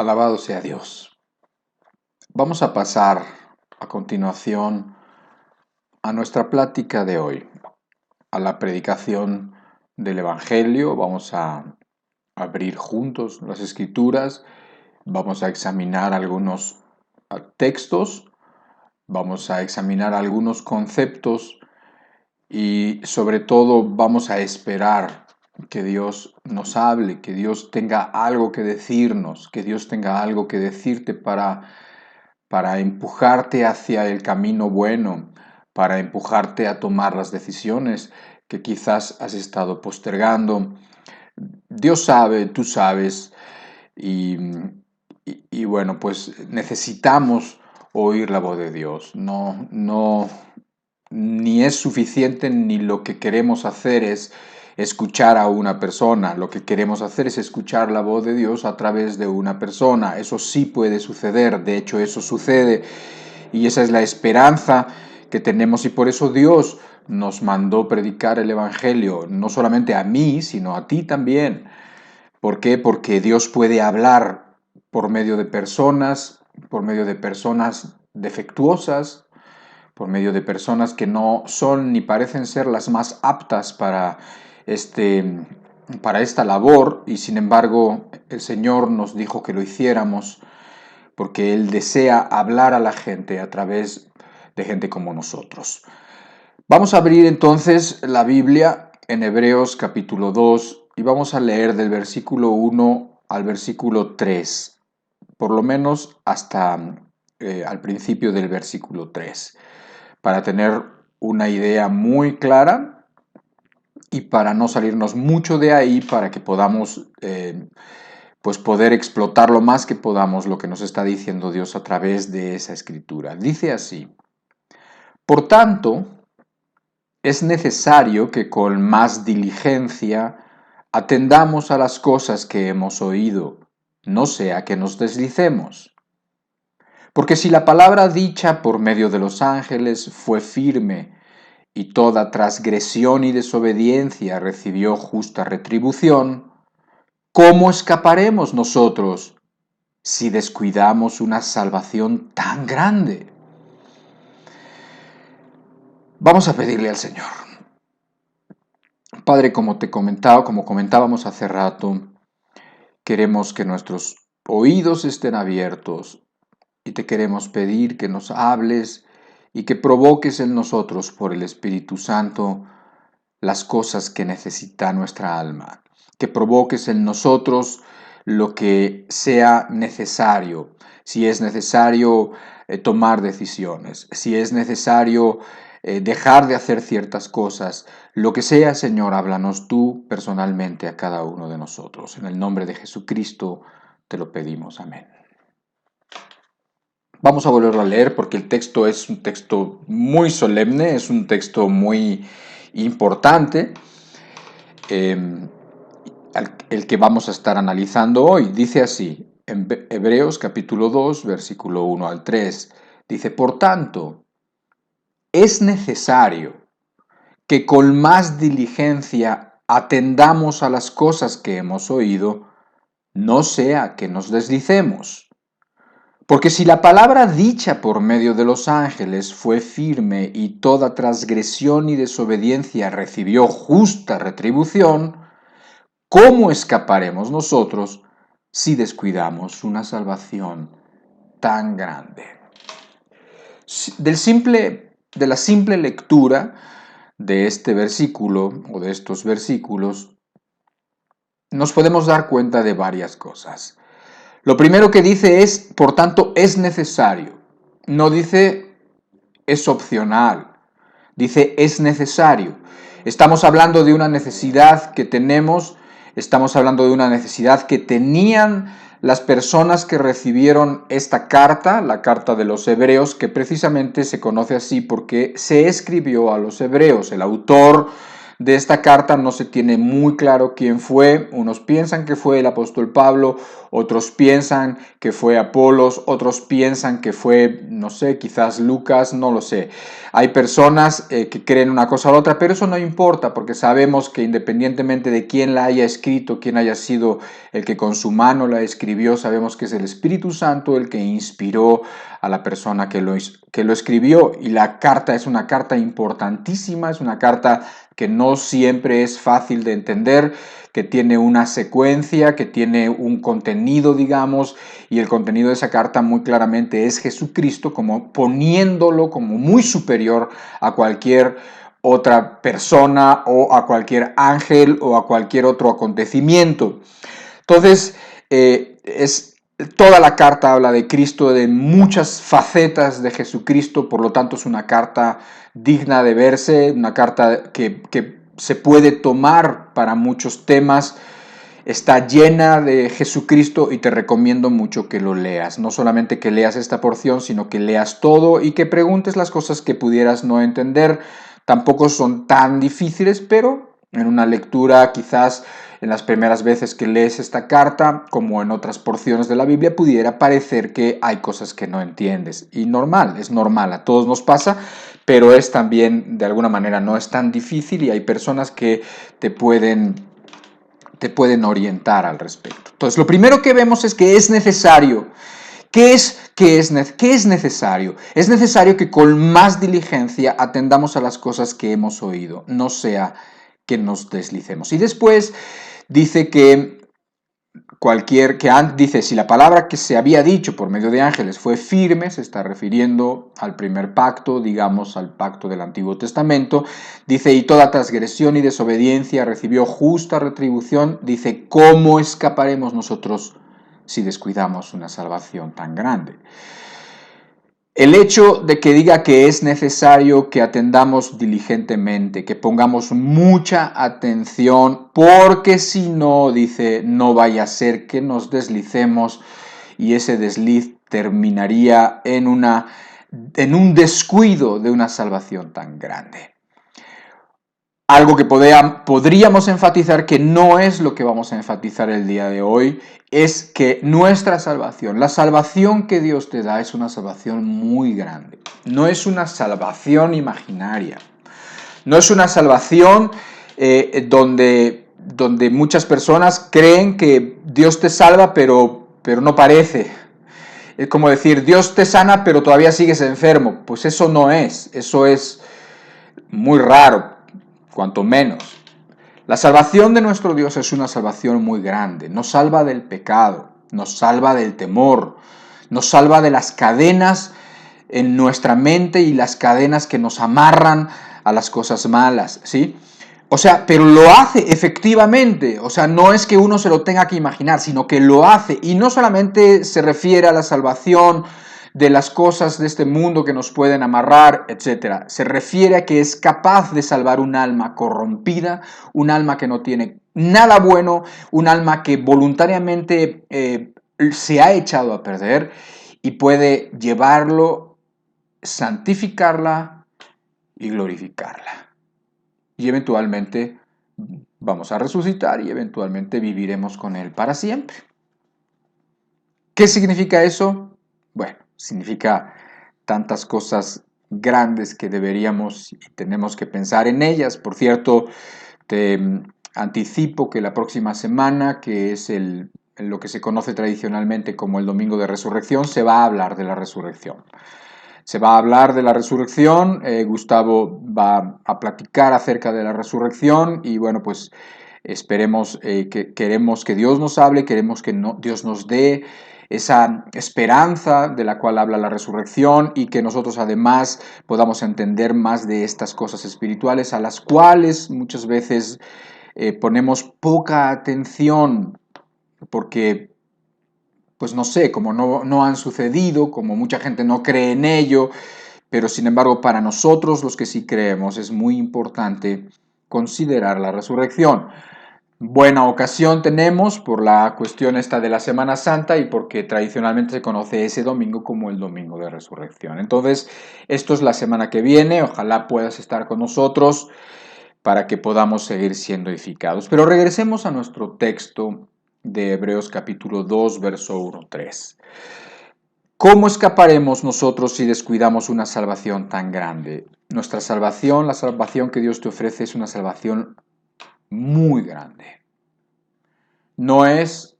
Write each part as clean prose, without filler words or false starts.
Alabado sea Dios. Vamos a pasar a continuación a nuestra plática de hoy, a la predicación del Evangelio. Vamos a abrir juntos las Escrituras, vamos a examinar algunos textos, vamos a examinar algunos conceptos y sobre todo vamos a esperar que Dios nos hable, que Dios tenga algo que decirnos, que Dios tenga algo que decirte para empujarte hacia el camino bueno, para empujarte a tomar las decisiones que quizás has estado postergando. Dios sabe, tú sabes, y, y bueno, pues necesitamos oír la voz de Dios. Ni es suficiente ni lo que queremos hacer es escuchar a una persona. Lo que queremos hacer es escuchar la voz de Dios a través de una persona. Eso sí puede suceder, de hecho eso sucede y esa es la esperanza que tenemos y por eso Dios nos mandó predicar el Evangelio, no solamente a mí, sino a ti también. ¿Por qué? Porque Dios puede hablar por medio de personas defectuosas, por medio de personas que no son ni parecen ser las más aptas para esta labor, y sin embargo el Señor nos dijo que lo hiciéramos porque Él desea hablar a la gente a través de gente como nosotros. Vamos a abrir entonces la Biblia en Hebreos capítulo 2 y vamos a leer del versículo 1 al versículo 3, por lo menos hasta al principio del versículo 3, para tener una idea muy clara y para no salirnos mucho de ahí, para que podamos pues poder explotar lo más que podamos lo que nos está diciendo Dios a través de esa escritura. Dice así: por tanto, es necesario que con más diligencia atendamos a las cosas que hemos oído, no sea que nos deslicemos. Porque si la palabra dicha por medio de los ángeles fue firme, y toda transgresión y desobediencia recibió justa retribución, ¿cómo escaparemos nosotros si descuidamos una salvación tan grande? Vamos a pedirle al Señor. Padre, como comentábamos hace rato, queremos que nuestros oídos estén abiertos y te queremos pedir que nos hables y que provoques en nosotros por el Espíritu Santo las cosas que necesita nuestra alma, que provoques en nosotros lo que sea necesario, si es necesario tomar decisiones, si es necesario dejar de hacer ciertas cosas, lo que sea, Señor, háblanos tú personalmente a cada uno de nosotros. En el nombre de Jesucristo te lo pedimos. Amén. Vamos a volverlo a leer porque el texto es un texto muy solemne, es un texto muy importante, el que vamos a estar analizando hoy. Dice así, en Hebreos capítulo 2, versículo 1 al 3, dice: por tanto, es necesario que con más diligencia atendamos a las cosas que hemos oído, no sea que nos deslicemos. Porque si la palabra dicha por medio de los ángeles fue firme y toda transgresión y desobediencia recibió justa retribución, ¿cómo escaparemos nosotros si descuidamos una salvación tan grande? De la simple lectura de este versículo o de estos versículos, nos podemos dar cuenta de varias cosas. Lo primero que dice es, por tanto, es necesario. No dice es opcional, dice es necesario. Estamos hablando de una necesidad que tenemos, estamos hablando de una necesidad que tenían las personas que recibieron esta carta, la carta de los hebreos, que precisamente se conoce así porque se escribió a los hebreos. El autor de esta carta no se tiene muy claro quién fue. Unos piensan que fue el apóstol Pablo, otros piensan que fue Apolos, otros piensan que fue, no sé, quizás Lucas, no lo sé. Hay personas que creen una cosa u otra, pero eso no importa porque sabemos que independientemente de quién la haya escrito, quién haya sido el que con su mano la escribió, sabemos que es el Espíritu Santo el que inspiró a la persona que lo escribió. Y la carta es una carta importantísima, es una carta que no siempre es fácil de entender, que tiene una secuencia, que tiene un contenido, digamos, y el contenido de esa carta muy claramente es Jesucristo, como poniéndolo como muy superior a cualquier otra persona o a cualquier ángel o a cualquier otro acontecimiento. Entonces, toda la carta habla de Cristo, de muchas facetas de Jesucristo, por lo tanto es una carta digna de verse, una carta que se puede tomar para muchos temas. Está llena de Jesucristo y te recomiendo mucho que lo leas. No solamente que leas esta porción, sino que leas todo y que preguntes las cosas que pudieras no entender. Tampoco son tan difíciles, pero en una lectura quizás en las primeras veces que lees esta carta, como en otras porciones de la Biblia, pudiera parecer que hay cosas que no entiendes. Y normal, es normal, a todos nos pasa, pero es también, de alguna manera, no es tan difícil y hay personas que te pueden orientar al respecto. Entonces, lo primero que vemos es que es necesario. ¿Qué es necesario? Es necesario que con más diligencia atendamos a las cosas que hemos oído, no sea que nos deslicemos. Y después dice que dice, si la palabra que se había dicho por medio de ángeles fue firme, se está refiriendo al primer pacto, digamos al pacto del Antiguo Testamento, dice, y toda transgresión y desobediencia recibió justa retribución, dice, ¿cómo escaparemos nosotros si descuidamos una salvación tan grande? El hecho de que diga que es necesario que atendamos diligentemente, que pongamos mucha atención, porque si no, dice, no vaya a ser que nos deslicemos y ese desliz terminaría en un descuido de una salvación tan grande. Algo que podríamos enfatizar, que no es lo que vamos a enfatizar el día de hoy, es que nuestra salvación, la salvación que Dios te da, es una salvación muy grande. No es una salvación imaginaria. No es una salvación donde muchas personas creen que Dios te salva, pero no parece. Es como decir, Dios te sana, pero todavía sigues enfermo. Pues eso no es. Eso es muy raro, cuanto menos. La salvación de nuestro Dios es una salvación muy grande. Nos salva del pecado, nos salva del temor, nos salva de las cadenas en nuestra mente y las cadenas que nos amarran a las cosas malas, ¿sí? O sea, pero lo hace efectivamente, o sea, no es que uno se lo tenga que imaginar, sino que lo hace, y no solamente se refiere a la salvación de las cosas de este mundo que nos pueden amarrar, etc. Se refiere a que es capaz de salvar un alma corrompida, un alma que no tiene nada bueno, un alma que voluntariamente se ha echado a perder y puede llevarlo, santificarla y glorificarla. Y eventualmente vamos a resucitar y eventualmente viviremos con Él para siempre. ¿Qué significa eso? Bueno, significa tantas cosas grandes que deberíamos y tenemos que pensar en ellas. Por cierto, te anticipo que la próxima semana, que es lo que se conoce tradicionalmente como el Domingo de Resurrección, se va a hablar de la resurrección. Se va a hablar de la resurrección, Gustavo va a platicar acerca de la resurrección y bueno, pues esperemos, queremos que Dios nos hable, queremos que Dios nos dé esa esperanza de la cual habla la resurrección y que nosotros además podamos entender más de estas cosas espirituales a las cuales muchas veces ponemos poca atención porque pues no sé, como no han sucedido, como mucha gente no cree en ello, pero sin embargo para nosotros los que sí creemos es muy importante considerar la resurrección. Buena ocasión tenemos por la cuestión esta de la Semana Santa y porque tradicionalmente se conoce ese domingo como el Domingo de Resurrección. Entonces, esto es la semana que viene, ojalá puedas estar con nosotros. para que podamos seguir siendo edificados. Pero regresemos a nuestro texto de Hebreos capítulo 2, verso 1-3. ¿Cómo escaparemos nosotros si descuidamos una salvación tan grande? Nuestra salvación, la salvación que Dios te ofrece, es una salvación muy grande. No es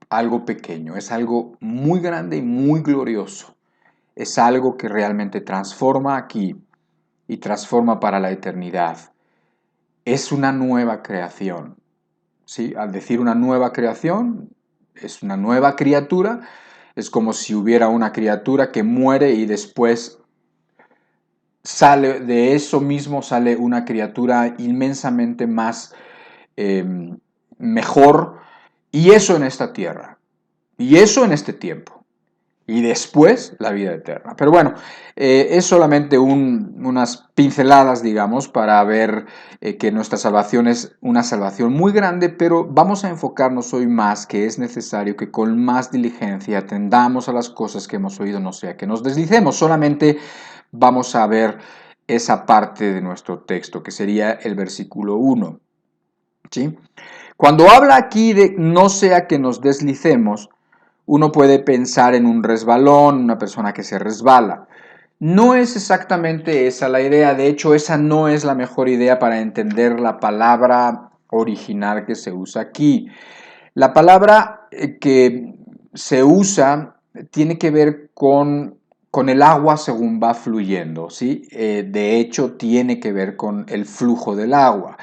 algo pequeño, es algo muy grande y muy glorioso. Es algo que realmente transforma aquí y transforma para la eternidad. Es una nueva creación. ¿Sí? Al decir una nueva creación, es una nueva criatura. Es como si hubiera una criatura que muere y después sale de eso mismo, sale una criatura inmensamente más mejor, y eso en esta tierra, y eso en este tiempo, y después la vida eterna. Pero bueno, es solamente unas pinceladas, digamos, para ver que nuestra salvación es una salvación muy grande, pero vamos a enfocarnos hoy más que es necesario que con más diligencia atendamos a las cosas que hemos oído, no sea que nos deslicemos. Solamente vamos a ver esa parte de nuestro texto, que sería el versículo 1. ¿Sí? Cuando habla aquí de no sea que nos deslicemos, uno puede pensar en un resbalón, una persona que se resbala. No es exactamente esa la idea, de hecho esa no es la mejor idea para entender la palabra original que se usa aquí. La palabra que se usa tiene que ver con el agua según va fluyendo, ¿sí? De hecho tiene que ver con el flujo del agua.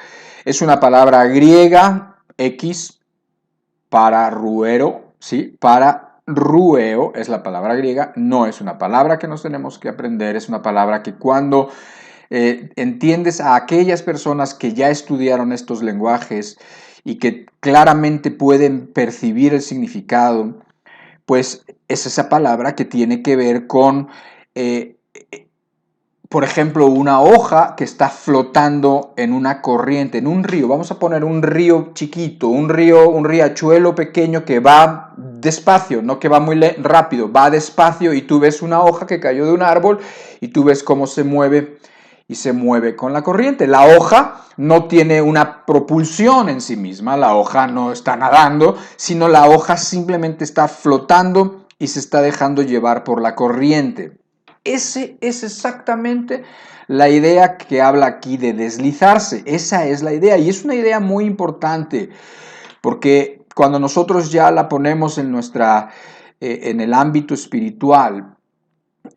Es una palabra griega, X, para ruero, ¿sí? Para rueo es la palabra griega, no es una palabra que nos tenemos que aprender, es una palabra que cuando entiendes a aquellas personas que ya estudiaron estos lenguajes y que claramente pueden percibir el significado, pues es esa palabra que tiene que ver con por ejemplo, una hoja que está flotando en una corriente, en un río. Vamos a poner un río chiquito, un riachuelo pequeño que va despacio, no que va muy rápido, va despacio, y tú ves una hoja que cayó de un árbol y tú ves cómo se mueve y se mueve con la corriente. La hoja no tiene una propulsión en sí misma, la hoja no está nadando, sino la hoja simplemente está flotando y se está dejando llevar por la corriente. Ese es exactamente la idea que habla aquí de deslizarse. Esa es la idea, y es una idea muy importante, porque cuando nosotros ya la ponemos en el ámbito espiritual,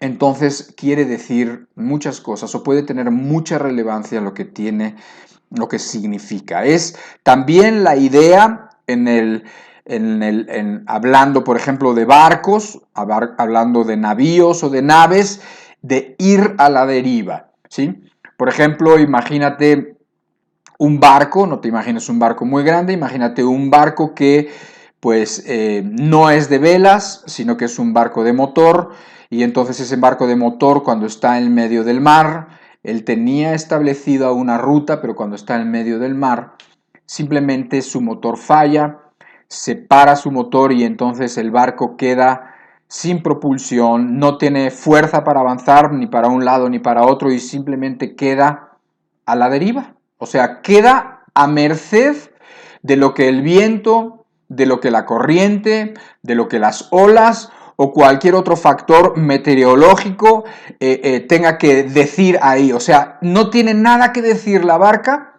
entonces quiere decir muchas cosas o puede tener mucha relevancia lo que significa. Es también la idea hablando, por ejemplo, de barcos, hablando de navíos o de naves, de ir a la deriva, ¿sí? Por ejemplo, imagínate un barco, no te imagines un barco muy grande, imagínate un barco que pues no es de velas, sino que es un barco de motor, y entonces ese barco de motor, cuando está en medio del mar, él tenía establecida una ruta, pero cuando está en medio del mar, simplemente su motor falla, se para su motor y entonces el barco queda sin propulsión, no tiene fuerza para avanzar ni para un lado ni para otro, y simplemente queda a la deriva. O sea, queda a merced de lo que el viento, de lo que la corriente, de lo que las olas o cualquier otro factor meteorológico tenga que decir ahí. O sea, no tiene nada que decir la barca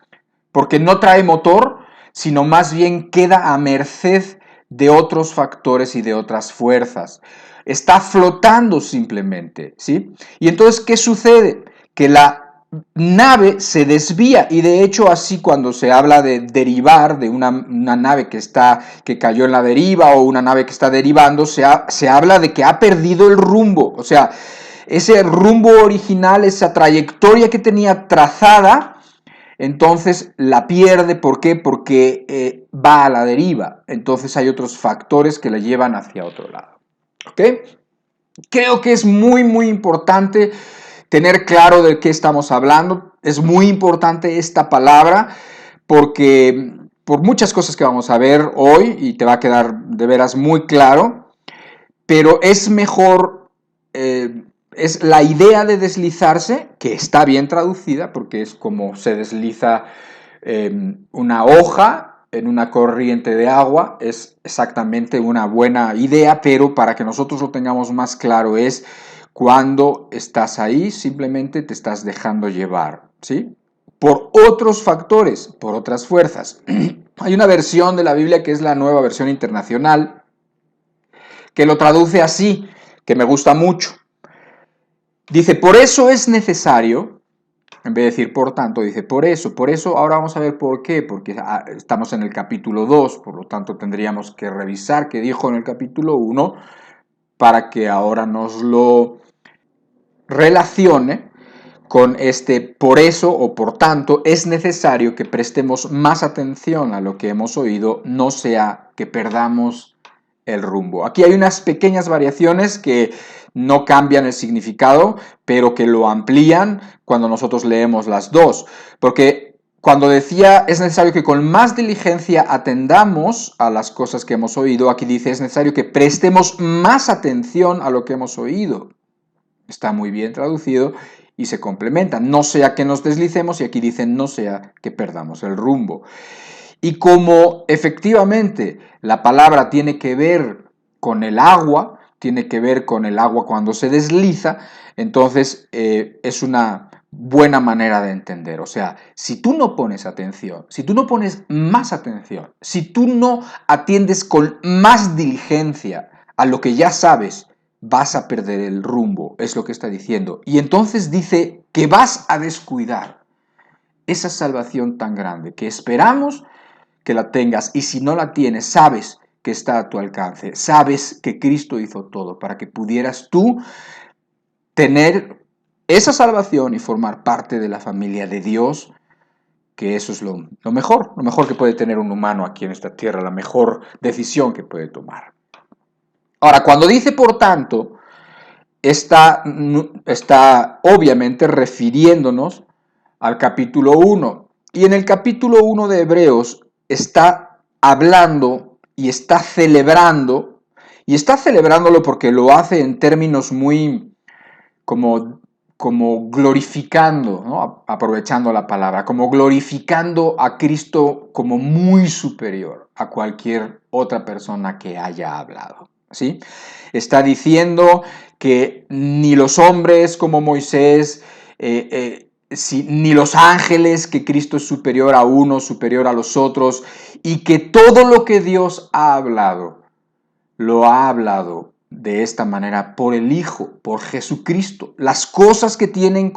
porque no trae motor, sino más bien queda a merced de otros factores y de otras fuerzas. Está flotando simplemente, ¿sí? Y entonces, ¿qué sucede? Que la nave se desvía, y de hecho así cuando se habla de derivar, de una nave que cayó en la deriva o una nave que está derivando, se habla de que ha perdido el rumbo. O sea, ese rumbo original, esa trayectoria que tenía trazada, entonces la pierde. ¿Por qué? Porque va a la deriva. Entonces hay otros factores que la llevan hacia otro lado. ¿Ok? Creo que es muy, muy importante tener claro de qué estamos hablando. Es muy importante esta palabra porque por muchas cosas que vamos a ver hoy, y te va a quedar de veras muy claro, pero es mejor es la idea de deslizarse, que está bien traducida, porque es como se desliza una hoja en una corriente de agua, es exactamente una buena idea, pero para que nosotros lo tengamos más claro es cuando estás ahí, simplemente te estás dejando llevar, ¿sí? Por otros factores, por otras fuerzas. Hay una versión de la Biblia que es la Nueva Versión Internacional, que lo traduce así, que me gusta mucho. Dice, por eso es necesario, en vez de decir por tanto, dice por eso, ahora vamos a ver por qué, porque estamos en el capítulo 2, por lo tanto tendríamos que revisar qué dijo en el capítulo 1 para que ahora nos lo relacione con este por eso o por tanto es necesario que prestemos más atención a lo que hemos oído, no sea que perdamos el rumbo. Aquí hay unas pequeñas variaciones que no cambian el significado, pero que lo amplían cuando nosotros leemos las dos. Porque cuando decía es necesario que con más diligencia atendamos a las cosas que hemos oído, aquí dice es necesario que prestemos más atención a lo que hemos oído. Está muy bien traducido y se complementa. No sea que nos deslicemos y aquí dicen no sea que perdamos el rumbo. Y como efectivamente la palabra tiene que ver con el agua, tiene que ver con el agua cuando se desliza, entonces es una buena manera de entender. O sea, si tú no pones atención, si tú no pones más atención, si tú no atiendes con más diligencia a lo que ya sabes, vas a perder el rumbo, es lo que está diciendo. Y entonces dice que vas a descuidar esa salvación tan grande que esperamos que la tengas, y si no la tienes, sabes que está a tu alcance, sabes que Cristo hizo todo para que pudieras tú tener esa salvación y formar parte de la familia de Dios, que eso es lo mejor que puede tener un humano aquí en esta tierra, la mejor decisión que puede tomar. Ahora, cuando dice por tanto, está obviamente refiriéndonos al capítulo 1. Y en el capítulo 1 de Hebreos está hablando y está celebrándolo porque lo hace en términos muy como glorificando, ¿no? Aprovechando la palabra, como glorificando a Cristo como muy superior a cualquier otra persona que haya hablado, ¿sí? Está diciendo que ni los hombres como Moisés, ni los ángeles, que Cristo es superior a uno, superior a los otros, y que todo lo que Dios ha hablado, lo ha hablado de esta manera por el Hijo, por Jesucristo. Las cosas que tienen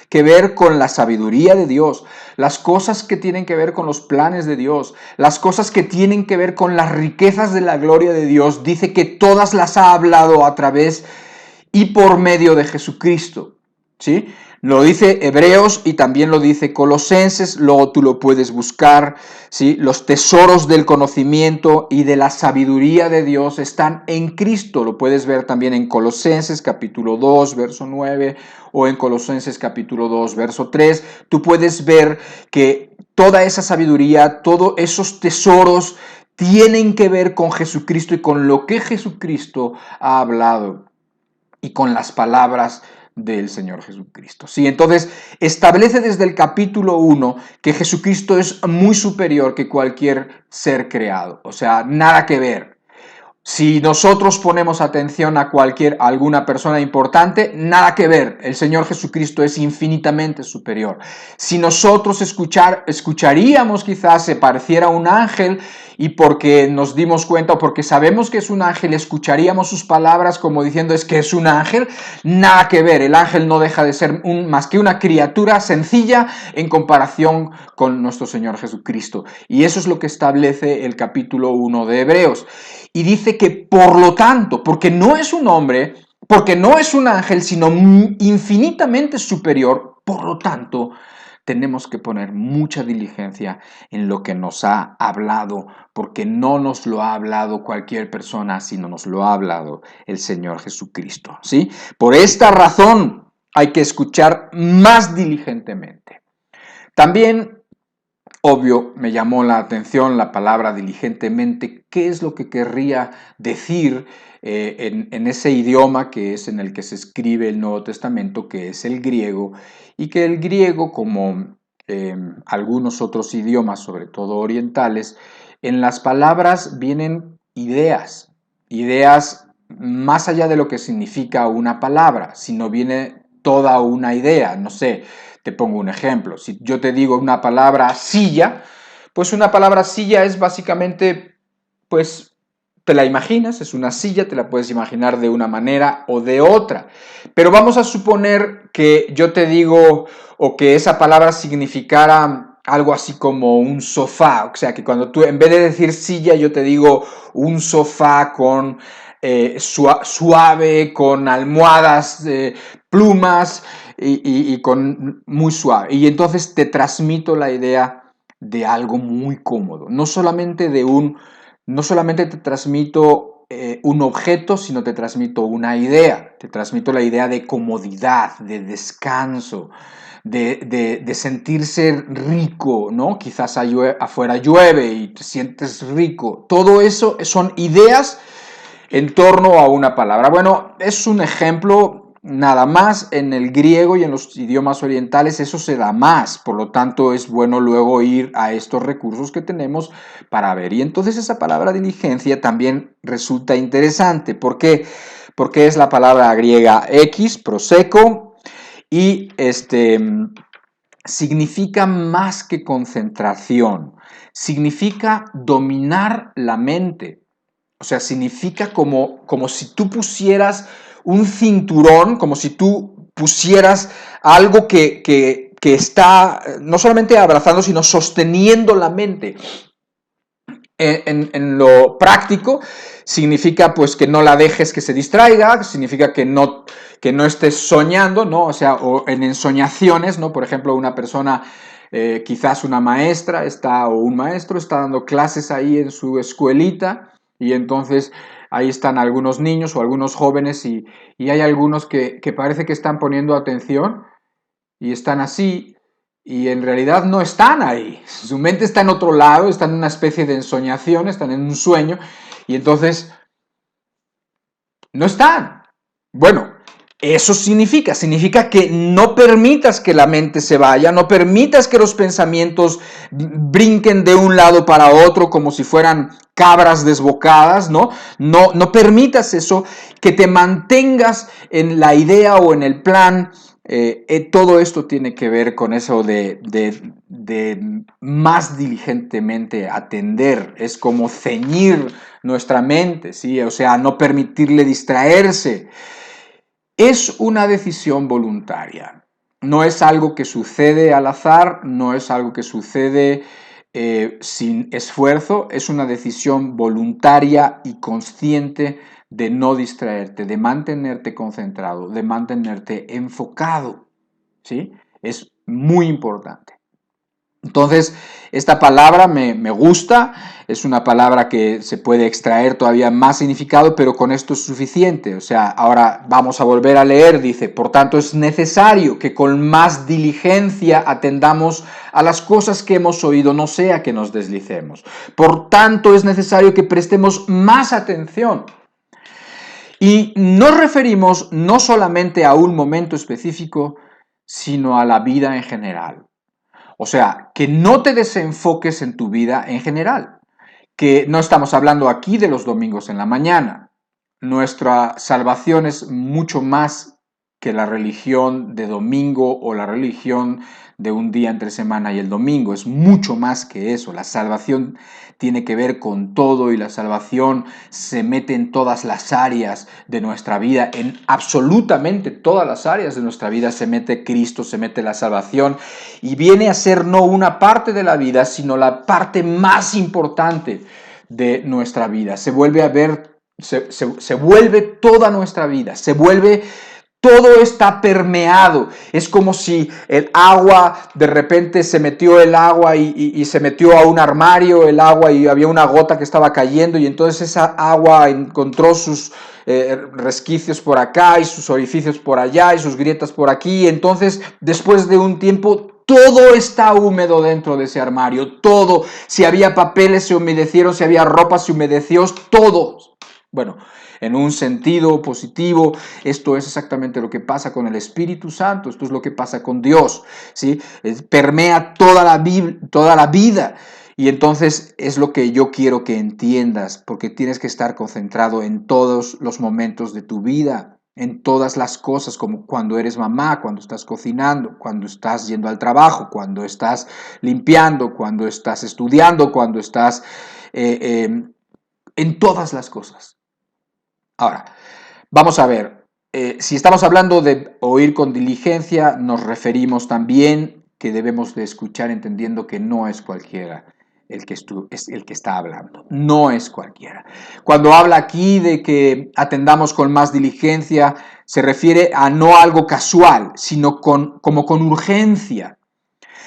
que ver con la sabiduría de Dios, las cosas que tienen que ver con los planes de Dios, las cosas que tienen que ver con las riquezas de la gloria de Dios, dice que todas las ha hablado a través y por medio de Jesucristo, ¿sí? Lo dice Hebreos y también lo dice Colosenses, luego tú lo puedes buscar, ¿sí? Los tesoros del conocimiento y de la sabiduría de Dios están en Cristo, lo puedes ver también en Colosenses capítulo 2, verso 9, o en Colosenses capítulo 2, verso 3, tú puedes ver que toda esa sabiduría, todos esos tesoros tienen que ver con Jesucristo y con lo que Jesucristo ha hablado y con las palabras del Señor Jesucristo. Sí, entonces establece desde el capítulo 1 que Jesucristo es muy superior que cualquier ser creado, o sea, nada que ver. Si nosotros ponemos atención a alguna persona importante, nada que ver. El Señor Jesucristo es infinitamente superior. Si nosotros escucharíamos quizás se pareciera a un ángel y porque nos dimos cuenta o porque sabemos que es un ángel, escucharíamos sus palabras como diciendo es que es un ángel, nada que ver. El ángel no deja de ser más que una criatura sencilla en comparación con nuestro Señor Jesucristo. Y eso es lo que establece el capítulo 1 de Hebreos. Y dice que por lo tanto, porque no es un hombre, porque no es un ángel, sino infinitamente superior, por lo tanto, tenemos que poner mucha diligencia en lo que nos ha hablado, porque no nos lo ha hablado cualquier persona, sino nos lo ha hablado el Señor Jesucristo, ¿sí? Por esta razón hay que escuchar más diligentemente. También Obvio, me llamó la atención la palabra diligentemente. ¿Qué es lo que querría decir en ese idioma que es en el que se escribe el Nuevo Testamento, que es el griego? Y que el griego, como algunos otros idiomas, sobre todo orientales, en las palabras vienen ideas, ideas más allá de lo que significa una palabra, sino viene toda una idea, no sé. Te pongo un ejemplo. Si yo te digo una palabra silla, pues una palabra silla es básicamente, pues te la imaginas, es una silla, te la puedes imaginar de una manera o de otra. Pero vamos a suponer que yo te digo o que esa palabra significara algo así como un sofá, o sea, que cuando tú en vez de decir silla yo te digo un sofá con suave, con almohadas, plumas y con muy suave. Y entonces te transmito la idea de algo muy cómodo, no solamente te transmito un objeto, sino te transmito una idea, te transmito la idea de comodidad, de descanso, de sentirse rico, ¿no? Quizás afuera llueve y te sientes rico. Todo eso son ideas en torno a una palabra. Bueno, es un ejemplo nada más. En el griego y en los idiomas orientales eso se da más, por lo tanto es bueno luego ir a estos recursos que tenemos para ver. Y entonces esa palabra diligencia también resulta interesante. ¿Por qué? Porque es la palabra griega ex, proseco, y significa más que concentración, significa dominar la mente. O sea, significa como si tú pusieras un cinturón, como si tú pusieras algo que está no solamente abrazando, sino sosteniendo la mente. En lo práctico, significa pues que no la dejes que se distraiga, significa que no estés soñando, ¿no? O sea, o en ensoñaciones, ¿no? Por ejemplo, una persona, quizás una maestra o un maestro está dando clases ahí en su escuelita y entonces ahí están algunos niños o algunos jóvenes y hay algunos que parece que están poniendo atención y están así y en realidad no están ahí. Su mente está en otro lado, están en una especie de ensoñación, están en un sueño y entonces no están. Bueno, eso significa que no permitas que la mente se vaya, no permitas que los pensamientos brinquen de un lado para otro como si fueran cabras desbocadas, ¿no? No permitas eso, que te mantengas en la idea o en el plan. Todo esto tiene que ver con eso de más diligentemente atender, es como ceñir nuestra mente, ¿sí? O sea, no permitirle distraerse. Es una decisión voluntaria, no es algo que sucede al azar, no es algo que sucede sin esfuerzo, es una decisión voluntaria y consciente de no distraerte, de mantenerte concentrado, de mantenerte enfocado, ¿sí? Es muy importante. Entonces, esta palabra me gusta, es una palabra que se puede extraer todavía más significado, pero con esto es suficiente. O sea, ahora vamos a volver a leer, dice, por tanto es necesario que con más diligencia atendamos a las cosas que hemos oído, no sea que nos deslicemos. Por tanto es necesario que prestemos más atención. Y nos referimos no solamente a un momento específico, sino a la vida en general. O sea, que no te desenfoques en tu vida en general, que no estamos hablando aquí de los domingos en la mañana. Nuestra salvación es mucho más que la religión de domingo o la religión de un día entre semana y el domingo. Es mucho más que eso. La salvación tiene que ver con todo y la salvación se mete en todas las áreas de nuestra vida, en absolutamente todas las áreas de nuestra vida se mete Cristo, se mete la salvación y viene a ser no una parte de la vida, sino la parte más importante de nuestra vida. Se vuelve a ver, se vuelve toda nuestra vida, todo está permeado. Es como si el agua, de repente se metió el agua y se metió a un armario el agua y había una gota que estaba cayendo y entonces esa agua encontró sus resquicios por acá y sus orificios por allá y sus grietas por aquí. Y entonces, después de un tiempo, todo está húmedo dentro de ese armario, todo. Si había papeles se humedecieron, si había ropa se humedeció, todo. Bueno, en un sentido positivo, esto es exactamente lo que pasa con el Espíritu Santo, esto es lo que pasa con Dios, ¿sí? Permea toda la vida. Y entonces es lo que yo quiero que entiendas, porque tienes que estar concentrado en todos los momentos de tu vida, en todas las cosas, como cuando eres mamá, cuando estás cocinando, cuando estás yendo al trabajo, cuando estás limpiando, cuando estás estudiando, cuando estás en todas las cosas. Ahora, vamos a ver, si estamos hablando de oír con diligencia, nos referimos también que debemos de escuchar entendiendo que no es cualquiera es el que está hablando, no es cualquiera. Cuando habla aquí de que atendamos con más diligencia, se refiere a no algo casual, sino como con urgencia.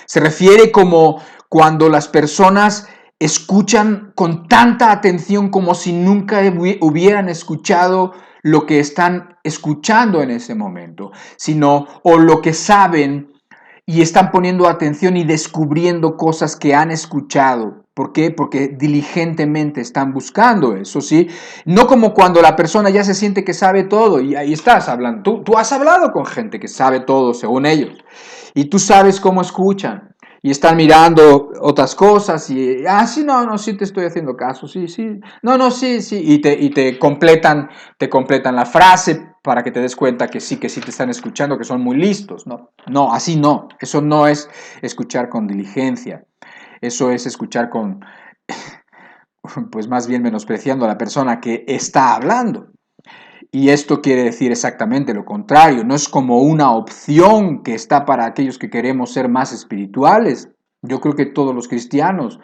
Se refiere como cuando las personas escuchan con tanta atención como si nunca hubieran escuchado lo que están escuchando en ese momento, sino o lo que saben y están poniendo atención y descubriendo cosas que han escuchado. ¿Por qué? Porque diligentemente están buscando eso, ¿sí? No como cuando la persona ya se siente que sabe todo y ahí estás hablando. Tú has hablado con gente que sabe todo según ellos y tú sabes cómo escuchan y están mirando otras cosas y, sí, no, sí te estoy haciendo caso, sí, no, sí, y te completan la frase para que te des cuenta que sí te están escuchando, que son muy listos, no, así no, eso no es escuchar con diligencia, eso es escuchar pues más bien menospreciando a la persona que está hablando. Y esto quiere decir exactamente lo contrario, no es como una opción que está para aquellos que queremos ser más espirituales. Yo creo que todos los cristianos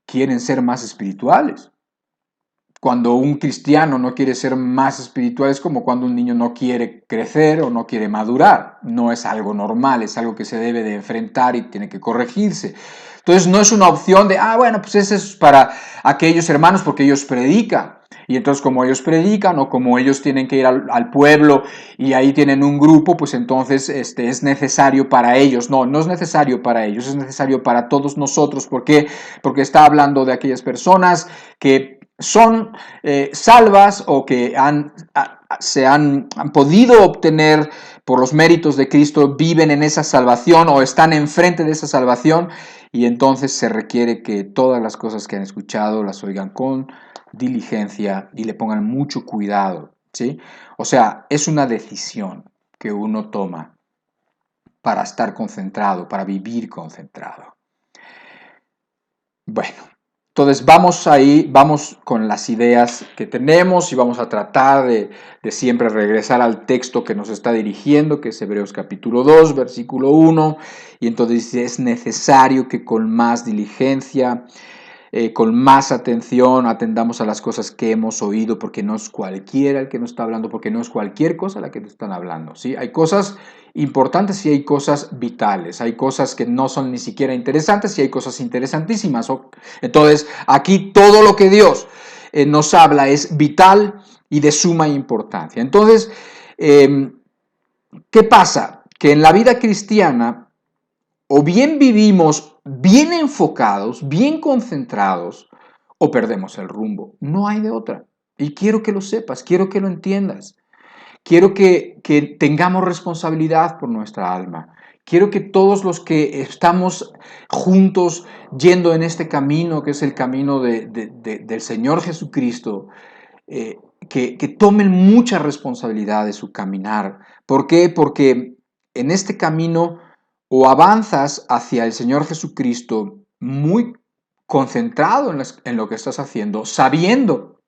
quieren ser más espirituales. Cuando un cristiano no quiere ser más espiritual es como cuando un niño no quiere crecer o no quiere madurar. No es algo normal, es algo que se debe de enfrentar y tiene que corregirse. Entonces no es una opción de, bueno, pues ese es para aquellos hermanos porque ellos predican. Y entonces como ellos predican o como ellos tienen que ir al pueblo y ahí tienen un grupo, pues entonces es necesario para ellos. No, no es necesario para ellos, es necesario para todos nosotros. ¿Por qué? Porque está hablando de aquellas personas que son salvas o que han podido obtener por los méritos de Cristo, viven en esa salvación o están enfrente de esa salvación y entonces se requiere que todas las cosas que han escuchado las oigan con diligencia y le pongan mucho cuidado, ¿sí? O sea, es una decisión que uno toma para estar concentrado, para vivir concentrado. Bueno, entonces vamos con las ideas que tenemos y vamos a tratar de siempre regresar al texto que nos está dirigiendo, que es Hebreos capítulo 2, versículo 1, y entonces es necesario que con más diligencia, con más atención atendamos a las cosas que hemos oído, porque no es cualquiera el que nos está hablando, porque no es cualquier cosa la que te están hablando, ¿sí? Hay cosas importantes y hay cosas vitales, hay cosas que no son ni siquiera interesantes y hay cosas interesantísimas. Entonces, aquí todo lo que Dios nos habla es vital y de suma importancia. Entonces, ¿qué pasa? Que en la vida cristiana, o bien vivimos bien enfocados, bien concentrados, o perdemos el rumbo. No hay de otra. Y quiero que lo sepas, quiero que lo entiendas. Quiero que tengamos responsabilidad por nuestra alma. Quiero que todos los que estamos juntos yendo en este camino, que es el camino del Señor Jesucristo, que tomen mucha responsabilidad de su caminar. ¿Por qué? Porque en este camino o avanzas hacia el Señor Jesucristo muy concentrado en lo que estás haciendo, sabiendo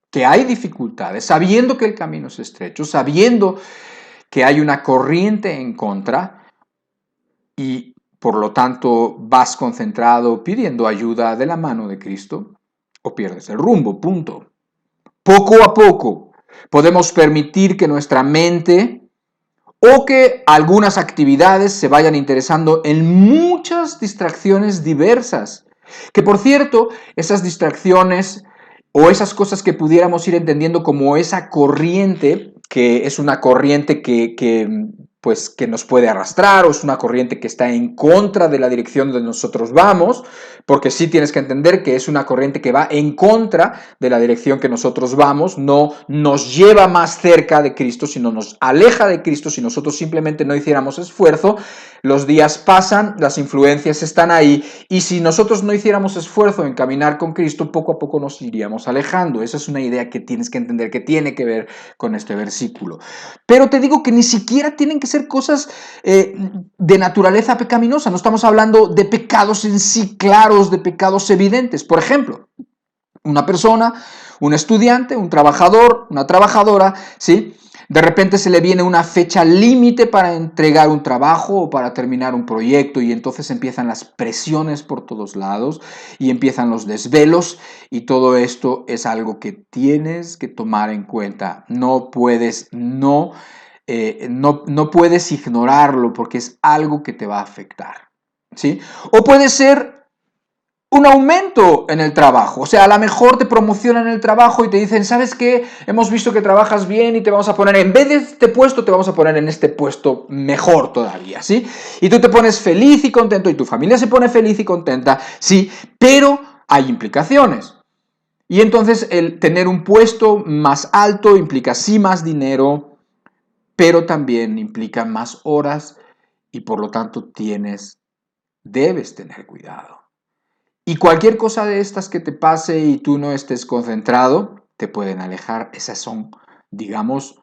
que hay dificultades, sabiendo que el camino es estrecho, sabiendo que hay una corriente en contra y por lo tanto vas concentrado pidiendo ayuda de la mano de Cristo o pierdes el rumbo, punto. Poco a poco podemos permitir que nuestra mente o que algunas actividades se vayan interesando en muchas distracciones diversas. Que por cierto, esas distracciones o esas cosas que pudiéramos ir entendiendo como esa corriente, que es una corriente que pues que nos puede arrastrar, o es una corriente que está en contra de la dirección donde nosotros vamos, porque sí tienes que entender que es una corriente que va en contra de la dirección que nosotros vamos, no nos lleva más cerca de Cristo, sino nos aleja de Cristo. Si nosotros simplemente no hiciéramos esfuerzo, los días pasan, las influencias están ahí, y si nosotros no hiciéramos esfuerzo en caminar con Cristo, poco a poco nos iríamos alejando. Esa es una idea que tienes que entender, que tiene que ver con este versículo. Pero te digo que ni siquiera tienen que ser cosas de naturaleza pecaminosa. No estamos hablando de pecados en sí claros, de pecados evidentes. Por ejemplo, una persona, un estudiante, un trabajador, una trabajadora, ¿sí? De repente se le viene una fecha límite para entregar un trabajo o para terminar un proyecto, y entonces empiezan las presiones por todos lados y empiezan los desvelos, y todo esto es algo que tienes que tomar en cuenta. No puedes no puedes ignorarlo, porque es algo que te va a afectar, ¿sí? O puede ser un aumento en el trabajo. O sea, a lo mejor te promocionan en el trabajo y te dicen, ¿sabes qué? Hemos visto que trabajas bien y te vamos a poner, en vez de este puesto, te vamos a poner en este puesto mejor todavía, ¿sí? Y tú te pones feliz y contento, y tu familia se pone feliz y contenta, sí, pero hay implicaciones. Y entonces el tener un puesto más alto implica sí más dinero, pero también implica más horas, y por lo tanto debes tener cuidado. Y cualquier cosa de estas que te pase y tú no estés concentrado, te pueden alejar. Esas son, digamos,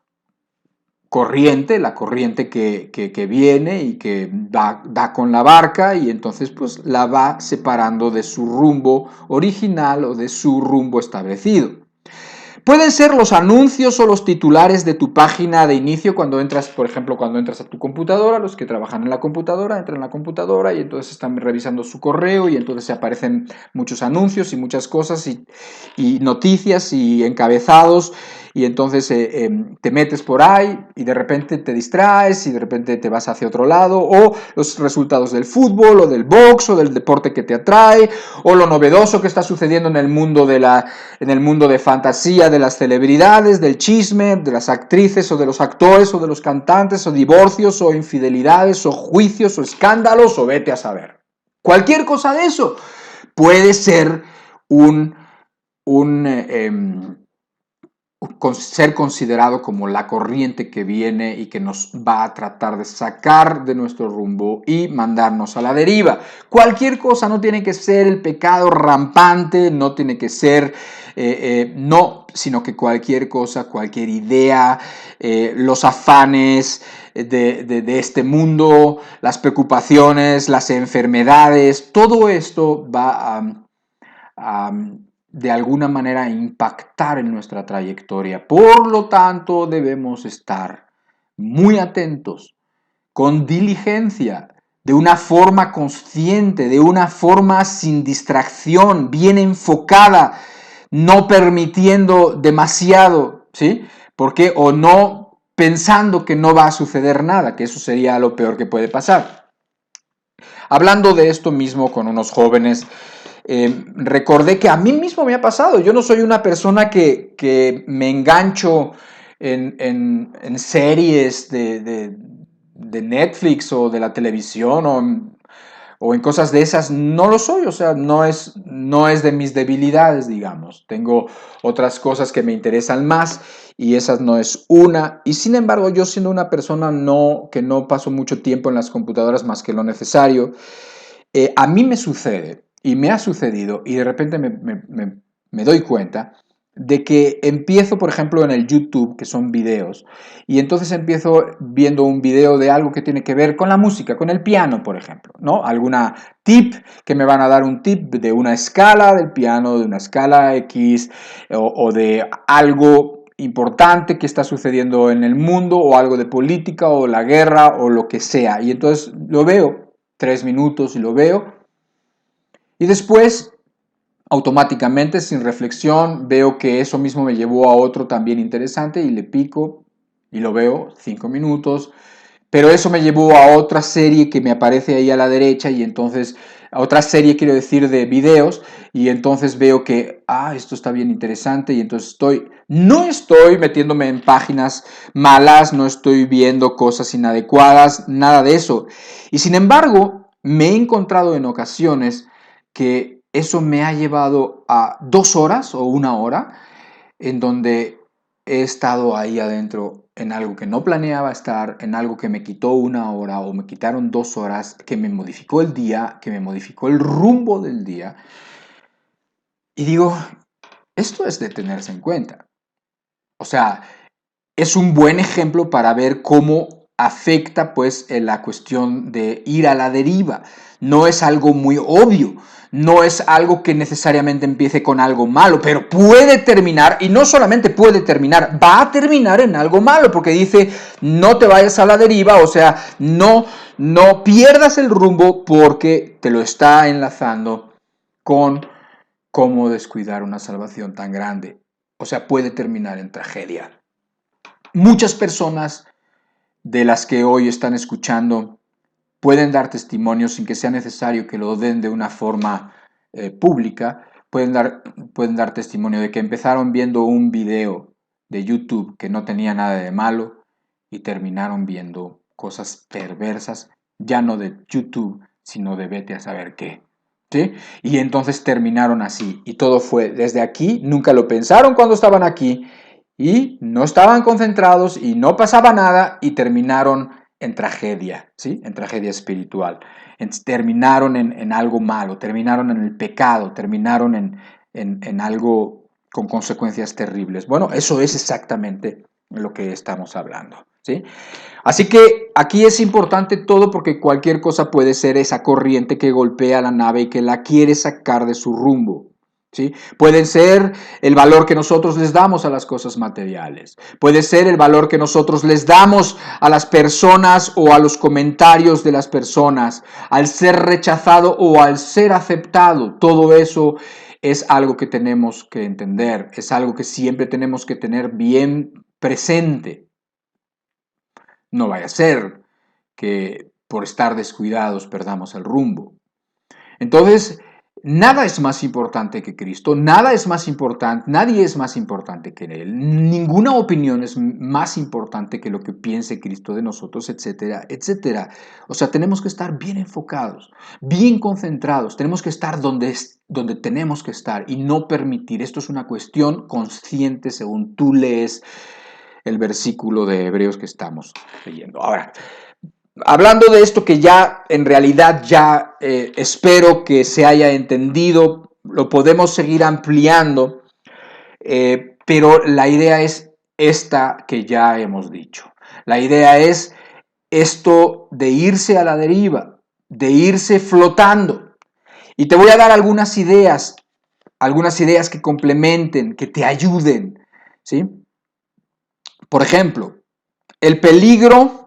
la corriente que viene y que da con la barca, y entonces pues la va separando de su rumbo original o de su rumbo establecido. Pueden ser los anuncios o los titulares de tu página de inicio cuando entras, por ejemplo, cuando entras a tu computadora. Los que trabajan en la computadora entran en la computadora y entonces están revisando su correo, y entonces se aparecen muchos anuncios y muchas cosas y noticias y encabezados, y entonces te metes por ahí y de repente te distraes y de repente te vas hacia otro lado, o los resultados del fútbol o del box o del deporte que te atrae, o lo novedoso que está sucediendo en el mundo de fantasía, de las celebridades, del chisme, de las actrices o de los actores o de los cantantes, o divorcios o infidelidades o juicios o escándalos, o vete a saber. Cualquier cosa de eso puede ser ser considerado como la corriente que viene y que nos va a tratar de sacar de nuestro rumbo y mandarnos a la deriva. Cualquier cosa, no tiene que ser el pecado rampante, no tiene que ser, sino que cualquier cosa, cualquier idea, los afanes de este mundo, las preocupaciones, las enfermedades, todo esto va a de alguna manera impactar en nuestra trayectoria. Por lo tanto, debemos estar muy atentos, con diligencia, de una forma consciente, de una forma sin distracción, bien enfocada, no permitiendo demasiado, ¿sí? Porque o no pensando que no va a suceder nada, que eso sería lo peor que puede pasar. Hablando de esto mismo con unos jóvenes, recordé que a mí mismo me ha pasado. Yo no soy una persona que me engancho en series de Netflix o de la televisión o en cosas de esas. No lo soy, o sea, no es de mis debilidades, digamos. Tengo otras cosas que me interesan más, y esas no es una. Y sin embargo, yo, siendo una persona que no paso mucho tiempo en las computadoras más que lo necesario, a mí me sucede, y me ha sucedido, y de repente me doy cuenta de que empiezo, por ejemplo, en el YouTube, que son videos, y entonces empiezo viendo un video de algo que tiene que ver con la música, con el piano, por ejemplo, ¿no? Alguna tip, que me van a dar un tip de una escala del piano, de una escala X, o de algo importante que está sucediendo en el mundo, o algo de política, o la guerra, o lo que sea, y entonces lo veo 3 minutos y lo veo, y después automáticamente, sin reflexión, veo que eso mismo me llevó a otro también interesante, y le pico y lo veo 5 minutos, pero eso me llevó a otra serie que me aparece ahí a la derecha, y entonces otra serie, quiero decir, de videos, y entonces veo que, esto está bien interesante, y entonces no estoy metiéndome en páginas malas, no estoy viendo cosas inadecuadas, nada de eso. Y sin embargo, me he encontrado en ocasiones que eso me ha llevado a 2 horas o 1 hora, en donde he estado ahí adentro en algo que no planeaba estar, en algo que me quitó 1 hora o me quitaron 2 horas, que me modificó el día, que me modificó el rumbo del día. Y digo, esto es de tenerse en cuenta. O sea, es un buen ejemplo para ver cómo afecta pues la cuestión de ir a la deriva. No es algo muy obvio, no es algo que necesariamente empiece con algo malo, pero puede terminar, y no solamente puede terminar, va a terminar en algo malo, porque dice, no te vayas a la deriva, o sea, no pierdas el rumbo porque te lo está enlazando con cómo descuidar una salvación tan grande. O sea, puede terminar en tragedia. Muchas personas de las que hoy están escuchando pueden dar testimonio sin que sea necesario que lo den de una forma pública. Pueden dar testimonio de que empezaron viendo un video de YouTube que no tenía nada de malo y terminaron viendo cosas perversas, ya no de YouTube, sino de vete a saber qué. ¿Sí? Y entonces terminaron así. Y todo fue desde aquí, nunca lo pensaron cuando estaban aquí, y no estaban concentrados y no pasaba nada y terminaron en tragedia, ¿sí? En tragedia espiritual. Terminaron en algo malo, terminaron en el pecado, terminaron en algo con consecuencias terribles. Bueno, eso es exactamente lo que estamos hablando, ¿sí? Así que aquí es importante todo, porque cualquier cosa puede ser esa corriente que golpea la nave y que la quiere sacar de su rumbo. ¿Sí? Puede ser el valor que nosotros les damos a las cosas materiales. Puede ser el valor que nosotros les damos a las personas o a los comentarios de las personas, al ser rechazado o al ser aceptado. Todo eso es algo que tenemos que entender, es algo que siempre tenemos que tener bien presente. No vaya a ser que por estar descuidados perdamos el rumbo. Entonces, nada es más importante que Cristo, nada es más importante, nadie es más importante que Él, ninguna opinión es más importante que lo que piense Cristo de nosotros, etcétera, etcétera. O sea, tenemos que estar bien enfocados, bien concentrados, tenemos que estar donde tenemos que estar y no permitir. Esto es una cuestión consciente según tú lees el versículo de Hebreos que estamos leyendo. Ahora, hablando de esto que ya en realidad ya espero que se haya entendido, lo podemos seguir ampliando, pero la idea es esta que ya hemos dicho. La idea es esto de irse a la deriva, de irse flotando. Y te voy a dar algunas ideas que complementen, que te ayuden, ¿sí? Por ejemplo, el peligro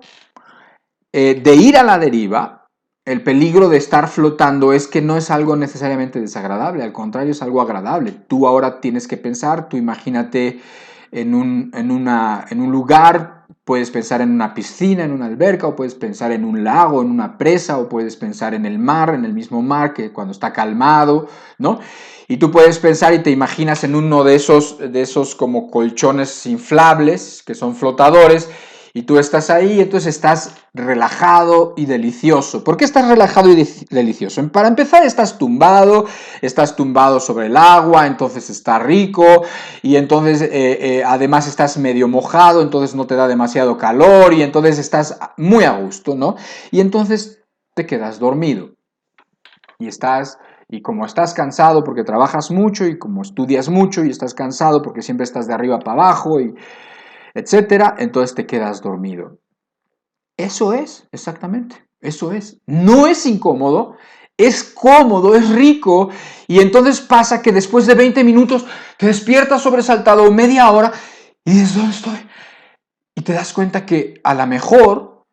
de ir a la deriva, el peligro de estar flotando es que no es algo necesariamente desagradable, al contrario, es algo agradable. Tú ahora tienes que pensar, tú imagínate en un lugar, puedes pensar en una piscina, en una alberca, o puedes pensar en un lago, en una presa, o puedes pensar en el mar, en el mismo mar que cuando está calmado, ¿no? Y tú puedes pensar y te imaginas en uno de esos como colchones inflables que son flotadores, y tú estás ahí, entonces estás relajado y delicioso. ¿Por qué estás relajado y delicioso? Para empezar, estás tumbado sobre el agua, entonces está rico, y entonces además estás medio mojado, entonces no te da demasiado calor, y entonces estás muy a gusto, ¿no? Y entonces te quedas dormido. Y como estás cansado porque trabajas mucho, y como estudias mucho, y estás cansado porque siempre estás de arriba para abajo, y etcétera, entonces te quedas dormido. Eso es, exactamente, eso es. No es incómodo, es cómodo, es rico, y entonces pasa que después de 20 minutos te despiertas sobresaltado, media hora, y dices, ¿dónde estoy? Y te das cuenta que a lo mejor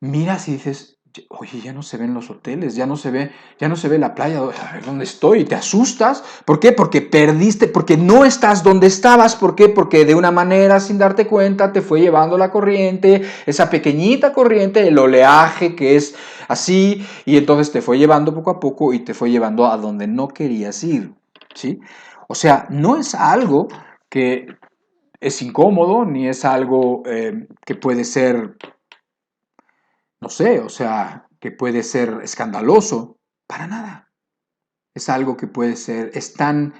miras y dices, Oye, ya no se ven los hoteles, ya no se ve la playa, a ver dónde estoy, ¿te asustas? ¿Por qué? Porque perdiste, porque no estás donde estabas, ¿por qué? Porque de una manera sin darte cuenta te fue llevando la corriente, esa pequeñita corriente, el oleaje que es así, y entonces te fue llevando poco a poco y te fue llevando a donde no querías ir, ¿sí? O sea, no es algo que es incómodo, ni es algo que puede ser no sé, o sea, que puede ser escandaloso, para nada. Es algo que puede ser, es tan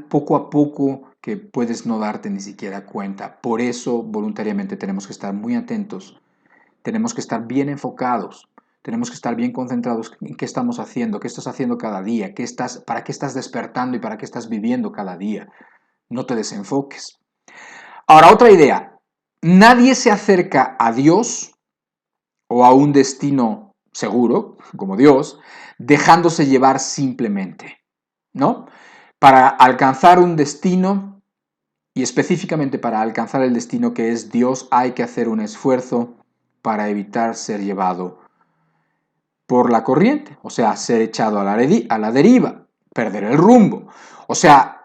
poco a poco que puedes no darte ni siquiera cuenta. Por eso, voluntariamente, tenemos que estar muy atentos, tenemos que estar bien enfocados, tenemos que estar bien concentrados en qué estamos haciendo, qué estás haciendo cada día, para qué estás despertando y para qué estás viviendo cada día. No te desenfoques. Ahora, otra idea. Nadie se acerca a Dios o a un destino seguro, como Dios, dejándose llevar simplemente, ¿no? Para alcanzar un destino, y específicamente para alcanzar el destino que es Dios, hay que hacer un esfuerzo para evitar ser llevado por la corriente, o sea, ser echado a la deriva, perder el rumbo. O sea,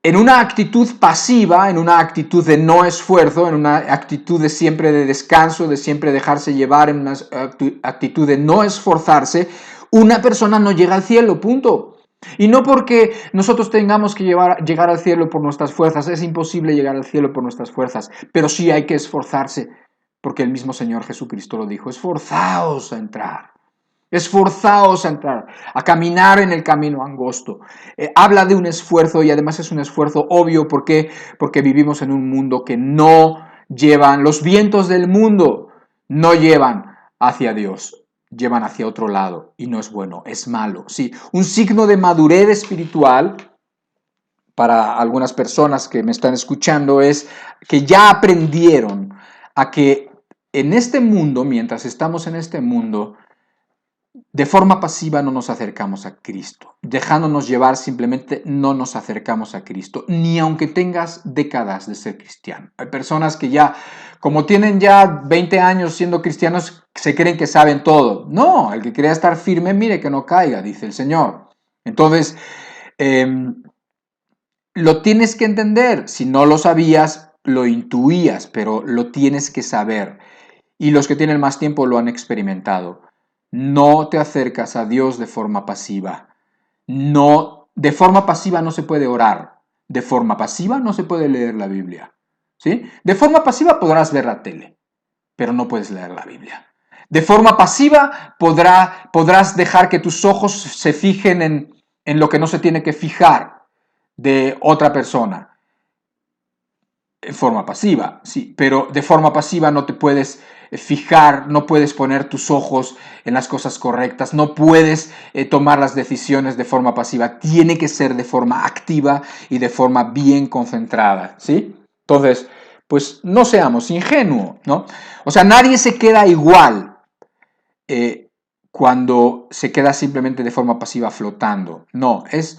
en una actitud pasiva, en una actitud de no esfuerzo, en una actitud de siempre de descanso, de siempre dejarse llevar, en una actitud de no esforzarse, una persona no llega al cielo, punto. Y no porque nosotros tengamos que llegar al cielo por nuestras fuerzas, es imposible llegar al cielo por nuestras fuerzas, pero sí hay que esforzarse, porque el mismo Señor Jesucristo lo dijo, esforzaos a entrar. Esforzaos a entrar, a caminar en el camino angosto. Habla de un esfuerzo y además es un esfuerzo obvio. ¿Por qué? Porque vivimos en un mundo que no llevan, los vientos del mundo no llevan hacia Dios, llevan hacia otro lado y no es bueno, es malo. Sí, un signo de madurez espiritual para algunas personas que me están escuchando es que ya aprendieron a que en este mundo, mientras estamos en este mundo, de forma pasiva no nos acercamos a Cristo. Dejándonos llevar simplemente no nos acercamos a Cristo, ni aunque tengas décadas de ser cristiano. Hay personas que ya, como tienen ya 20 años siendo cristianos, se creen que saben todo. No, el que quiera estar firme, mire que no caiga, dice el Señor. Entonces, lo tienes que entender. Si no lo sabías, lo intuías, pero lo tienes que saber. Y los que tienen más tiempo lo han experimentado. No te acercas a Dios de forma pasiva. No, de forma pasiva no se puede orar. De forma pasiva no se puede leer la Biblia. ¿Sí? De forma pasiva podrás ver la tele, pero no puedes leer la Biblia. De forma pasiva podrás dejar que tus ojos se fijen en lo que no se tiene que fijar de otra persona. En forma pasiva, sí, pero de forma pasiva no te puedes fijar, no puedes poner tus ojos en las cosas correctas, no puedes tomar las decisiones de forma pasiva, tiene que ser de forma activa y de forma bien concentrada, ¿sí? Entonces, pues no seamos ingenuos, ¿no? O sea, nadie se queda igual cuando se queda simplemente de forma pasiva flotando, no, es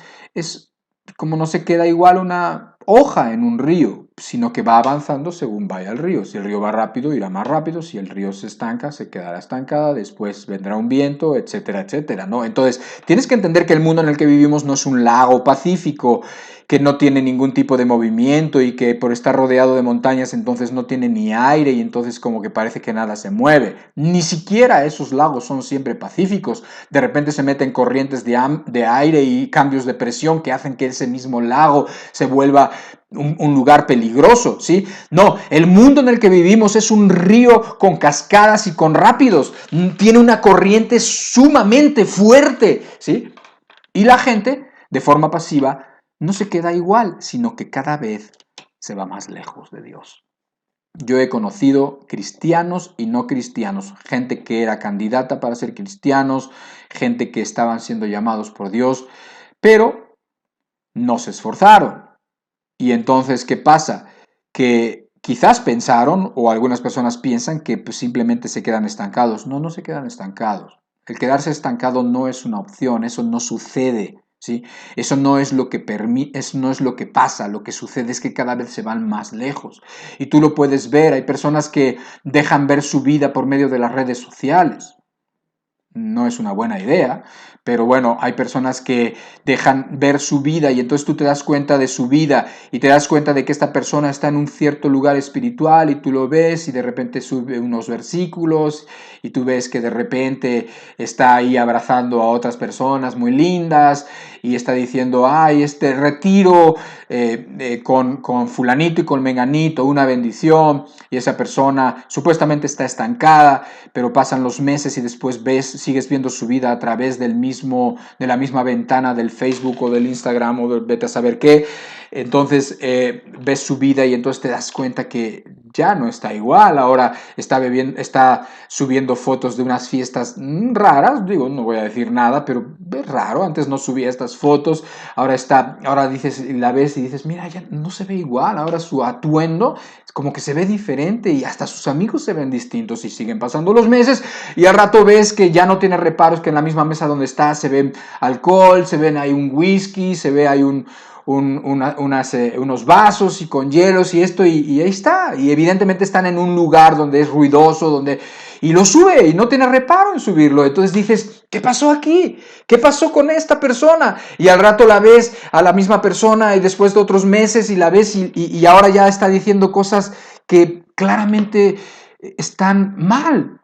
como no se queda igual una hoja en un río, sino que va avanzando según vaya el río. Si el río va rápido, irá más rápido. Si el río se estanca, se quedará estancada. Después vendrá un viento, etcétera, etcétera, ¿no? Entonces, tienes que entender que el mundo en el que vivimos no es un lago pacífico que no tiene ningún tipo de movimiento y que por estar rodeado de montañas entonces no tiene ni aire y entonces como que parece que nada se mueve. Ni siquiera esos lagos son siempre pacíficos. De repente se meten corrientes de aire y cambios de presión que hacen que ese mismo lago se vuelva un lugar peligroso, ¿sí? No, el mundo en el que vivimos es un río con cascadas y con rápidos. Tiene una corriente sumamente fuerte, ¿sí? Y la gente, de forma pasiva, no se queda igual, sino que cada vez se va más lejos de Dios. Yo he conocido cristianos y no cristianos, gente que era candidata para ser cristianos, gente que estaban siendo llamados por Dios, pero no se esforzaron. Y entonces, ¿qué pasa? Que quizás pensaron, o algunas personas piensan, que pues, simplemente se quedan estancados. No, no se quedan estancados. El quedarse estancado no es una opción, eso no sucede. ¿Sí? Eso no es lo que eso no es lo que pasa, lo que sucede es que cada vez se van más lejos. Y tú lo puedes ver, hay personas que dejan ver su vida por medio de las redes sociales. no es una buena idea, pero bueno, hay personas que dejan ver su vida y entonces tú te das cuenta de su vida y te das cuenta de que esta persona está en un cierto lugar espiritual y tú lo ves y de repente sube unos versículos y tú ves que de repente está ahí abrazando a otras personas muy lindas y está diciendo, ay, este retiro con fulanito y con menganito, una bendición, y esa persona supuestamente está estancada, pero pasan los meses y después sigues viendo su vida a través de la misma ventana del Facebook o del Instagram o vete a saber qué. Entonces ves su vida y entonces te das cuenta que ya no está igual. Ahora está subiendo fotos de unas fiestas raras, digo, no voy a decir nada, pero es raro, antes no subía estas fotos, ahora dices, la ves y dices, mira, ya no se ve igual, ahora su atuendo como que se ve diferente y hasta sus amigos se ven distintos y siguen pasando los meses y al rato ves que ya no tiene reparos, que en la misma mesa donde está se ve alcohol, se ven ahí un whisky, se ve ahí unos vasos y con hielos y esto y ahí está. Y evidentemente están en un lugar donde es ruidoso, y lo sube y no tiene reparo en subirlo. Entonces dices, ¿qué pasó aquí? ¿Qué pasó con esta persona? Y al rato la ves a la misma persona y después de otros meses y la ves y ahora ya está diciendo cosas que claramente están mal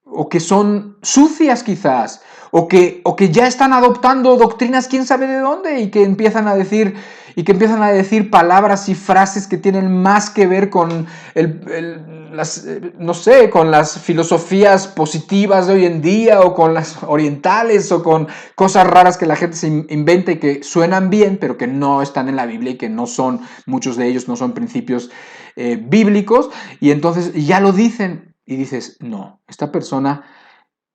o que son sucias quizás, o que ya están adoptando doctrinas quién sabe de dónde y que empiezan a decir palabras y frases que tienen más que ver con no sé, con las filosofías positivas de hoy en día o con las orientales o con cosas raras que la gente se inventa y que suenan bien pero que no están en la Biblia y que no son, muchos de ellos no son principios bíblicos, y entonces ya lo dicen y dices, no, esta persona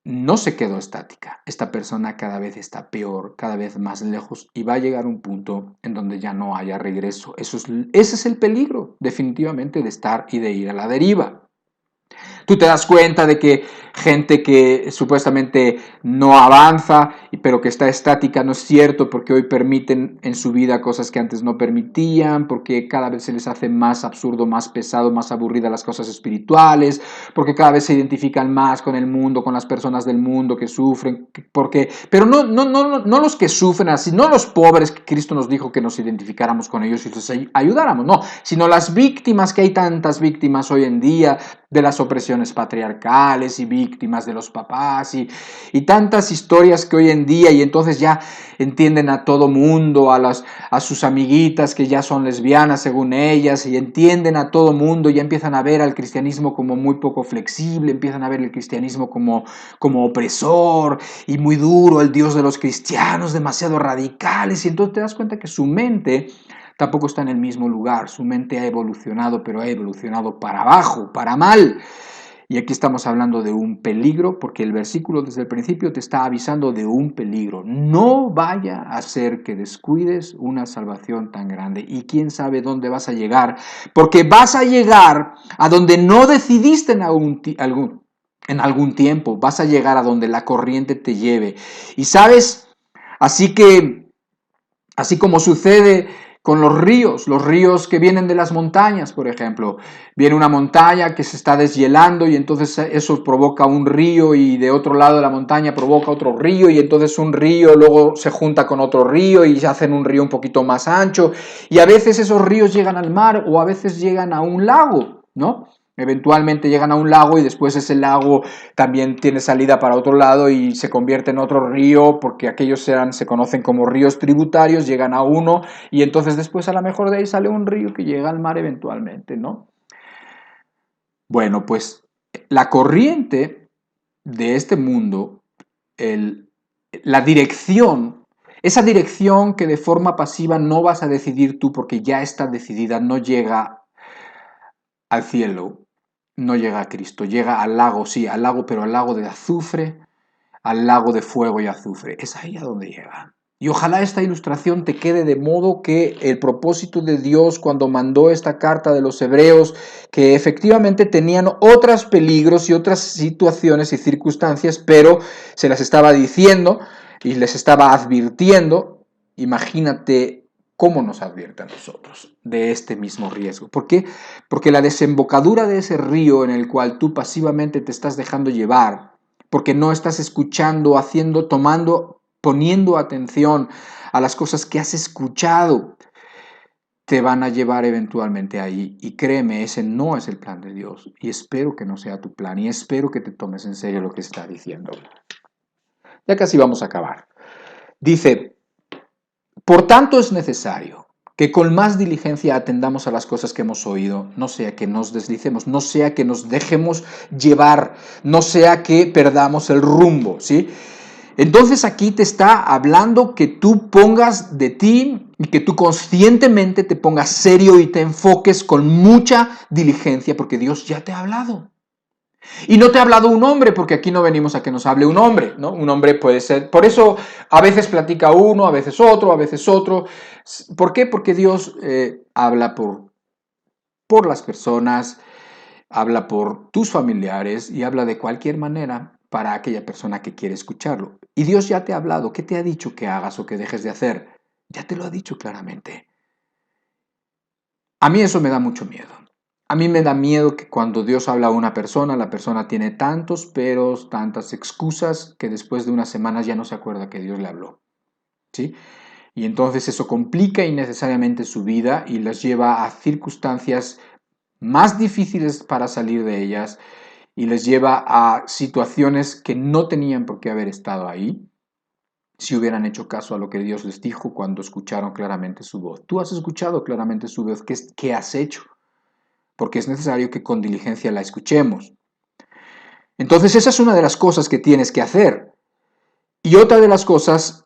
no se quedó estática, esta persona cada vez está peor, cada vez más lejos y va a llegar un punto en donde ya no haya regreso. Ese es el peligro definitivamente de estar y de ir a la deriva. Tú te das cuenta de que gente que supuestamente no avanza, pero que está estática, no es cierto, porque hoy permiten en su vida cosas que antes no permitían, porque cada vez se les hace más absurdo, más pesado, más aburrida las cosas espirituales, porque cada vez se identifican más con el mundo, con las personas del mundo que sufren, pero no los que sufren así, no los pobres que Cristo nos dijo que nos identificáramos con ellos y los ayudáramos, no, sino las víctimas, que hay tantas víctimas hoy en día de las opresiones patriarcales y víctimas de los papás y tantas historias que hoy en día, y entonces ya entienden a todo mundo, a sus amiguitas que ya son lesbianas según ellas, y entienden a todo mundo, ya empiezan a ver al cristianismo como muy poco flexible, empiezan a ver el cristianismo como opresor y muy duro, el Dios de los cristianos, demasiado radicales, y entonces te das cuenta que su mente tampoco está en el mismo lugar. Su mente ha evolucionado, pero ha evolucionado para abajo, para mal. Y aquí estamos hablando de un peligro, porque el versículo desde el principio te está avisando de un peligro. No vaya a ser que descuides una salvación tan grande. Y quién sabe dónde vas a llegar, porque vas a llegar a donde no decidiste en algún tiempo. Vas a llegar a donde la corriente te lleve. Y sabes, así como sucede con los ríos que vienen de las montañas, por ejemplo. Viene una montaña que se está deshielando y entonces eso provoca un río, y de otro lado de la montaña provoca otro río, y entonces un río luego se junta con otro río y se hacen un río un poquito más ancho, y a veces esos ríos llegan al mar o a veces llegan a un lago, ¿no? Eventualmente llegan a un lago y después ese lago también tiene salida para otro lado y se convierte en otro río, porque aquellos se conocen como ríos tributarios, llegan a uno y entonces después a lo mejor de ahí sale un río que llega al mar eventualmente, ¿no? Bueno, pues la corriente de este mundo, la dirección, esa dirección que de forma pasiva no vas a decidir tú porque ya está decidida, no llega al cielo, no llega a Cristo, llega al lago, sí, al lago, pero al lago de azufre, al lago de fuego y azufre. Es ahí a donde llega. Y ojalá esta ilustración te quede de modo que el propósito de Dios cuando mandó esta carta de los hebreos, que efectivamente tenían otros peligros y otras situaciones y circunstancias, pero se las estaba diciendo y les estaba advirtiendo. Imagínate cómo nos advierte a nosotros de este mismo riesgo. ¿Por qué? Porque la desembocadura de ese río en el cual tú pasivamente te estás dejando llevar porque no estás escuchando, haciendo, tomando, poniendo atención a las cosas que has escuchado, te van a llevar eventualmente ahí. Y créeme, ese no es el plan de Dios. Y espero que no sea tu plan. Y espero que te tomes en serio lo que está diciendo. Ya casi vamos a acabar. Dice, por tanto es necesario que con más diligencia atendamos a las cosas que hemos oído, no sea que nos deslicemos, no sea que nos dejemos llevar, no sea que perdamos el rumbo, ¿sí? Entonces aquí te está hablando que tú pongas de ti y que tú conscientemente te pongas serio y te enfoques con mucha diligencia porque Dios ya te ha hablado. Y no te ha hablado un hombre, porque aquí no venimos a que nos hable un hombre, ¿no? Un hombre puede ser... Por eso a veces platica uno, a veces otro, a veces otro. ¿Por qué? Porque Dios habla por las personas, habla por tus familiares y habla de cualquier manera para aquella persona que quiere escucharlo. Y Dios ya te ha hablado. ¿Qué te ha dicho que hagas o que dejes de hacer? Ya te lo ha dicho claramente. A mí eso me da mucho miedo. A mí me da miedo que cuando Dios habla a una persona, la persona tiene tantos peros, tantas excusas, que después de unas semanas ya no se acuerda que Dios le habló. ¿Sí? Y entonces eso complica innecesariamente su vida y las lleva a circunstancias más difíciles para salir de ellas y les lleva a situaciones que no tenían por qué haber estado ahí si hubieran hecho caso a lo que Dios les dijo cuando escucharon claramente su voz. Tú has escuchado claramente su voz, ¿qué has hecho? Porque es necesario que con diligencia la escuchemos. Entonces esa es una de las cosas que tienes que hacer. Y otra de las cosas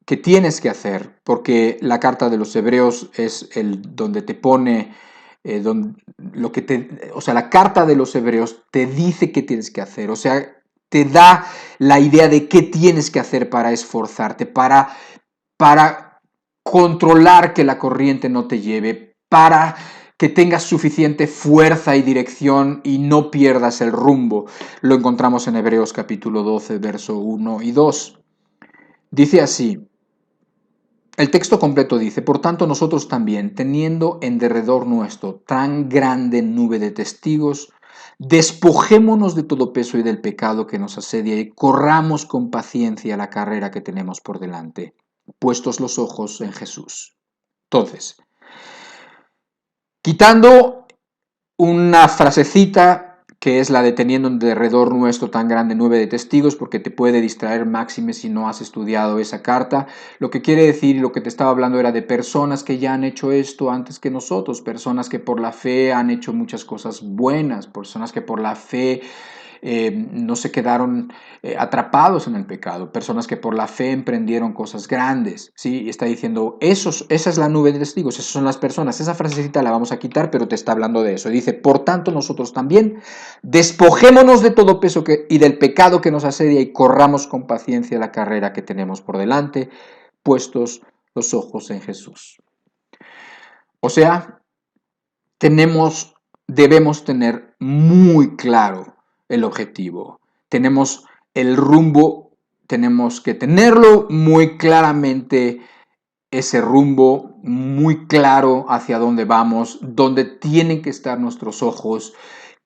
que tienes que hacer, porque la carta de los Hebreos es el donde te pone, la carta de los Hebreos te dice qué tienes que hacer, o sea, te da la idea de qué tienes que hacer para esforzarte, para controlar que la corriente no te lleve, para que tengas suficiente fuerza y dirección y no pierdas el rumbo. Lo encontramos en Hebreos capítulo 12, verso 1 y 2. Dice así, el texto completo dice, por tanto nosotros también, teniendo en derredor nuestro tan grande nube de testigos, despojémonos de todo peso y del pecado que nos asedia y corramos con paciencia la carrera que tenemos por delante, puestos los ojos en Jesús. Entonces, quitando una frasecita que es la de teniendo en derredor nuestro tan grande nube de testigos, porque te puede distraer máxime si no has estudiado esa carta. Lo que quiere decir y lo que te estaba hablando era de personas que ya han hecho esto antes que nosotros, personas que por la fe han hecho muchas cosas buenas, personas que por la fe no se quedaron atrapados en el pecado, personas que por la fe emprendieron cosas grandes, ¿sí? Y está diciendo, esa es la nube de testigos, esas son las personas, esa frasecita la vamos a quitar, pero te está hablando de eso. Y dice, por tanto nosotros también, despojémonos de todo peso y del pecado que nos asedia y corramos con paciencia la carrera que tenemos por delante, puestos los ojos en Jesús. O sea, debemos tener muy claro el objetivo. Tenemos el rumbo, tenemos que tenerlo muy claramente, ese rumbo muy claro hacia dónde vamos, dónde tienen que estar nuestros ojos,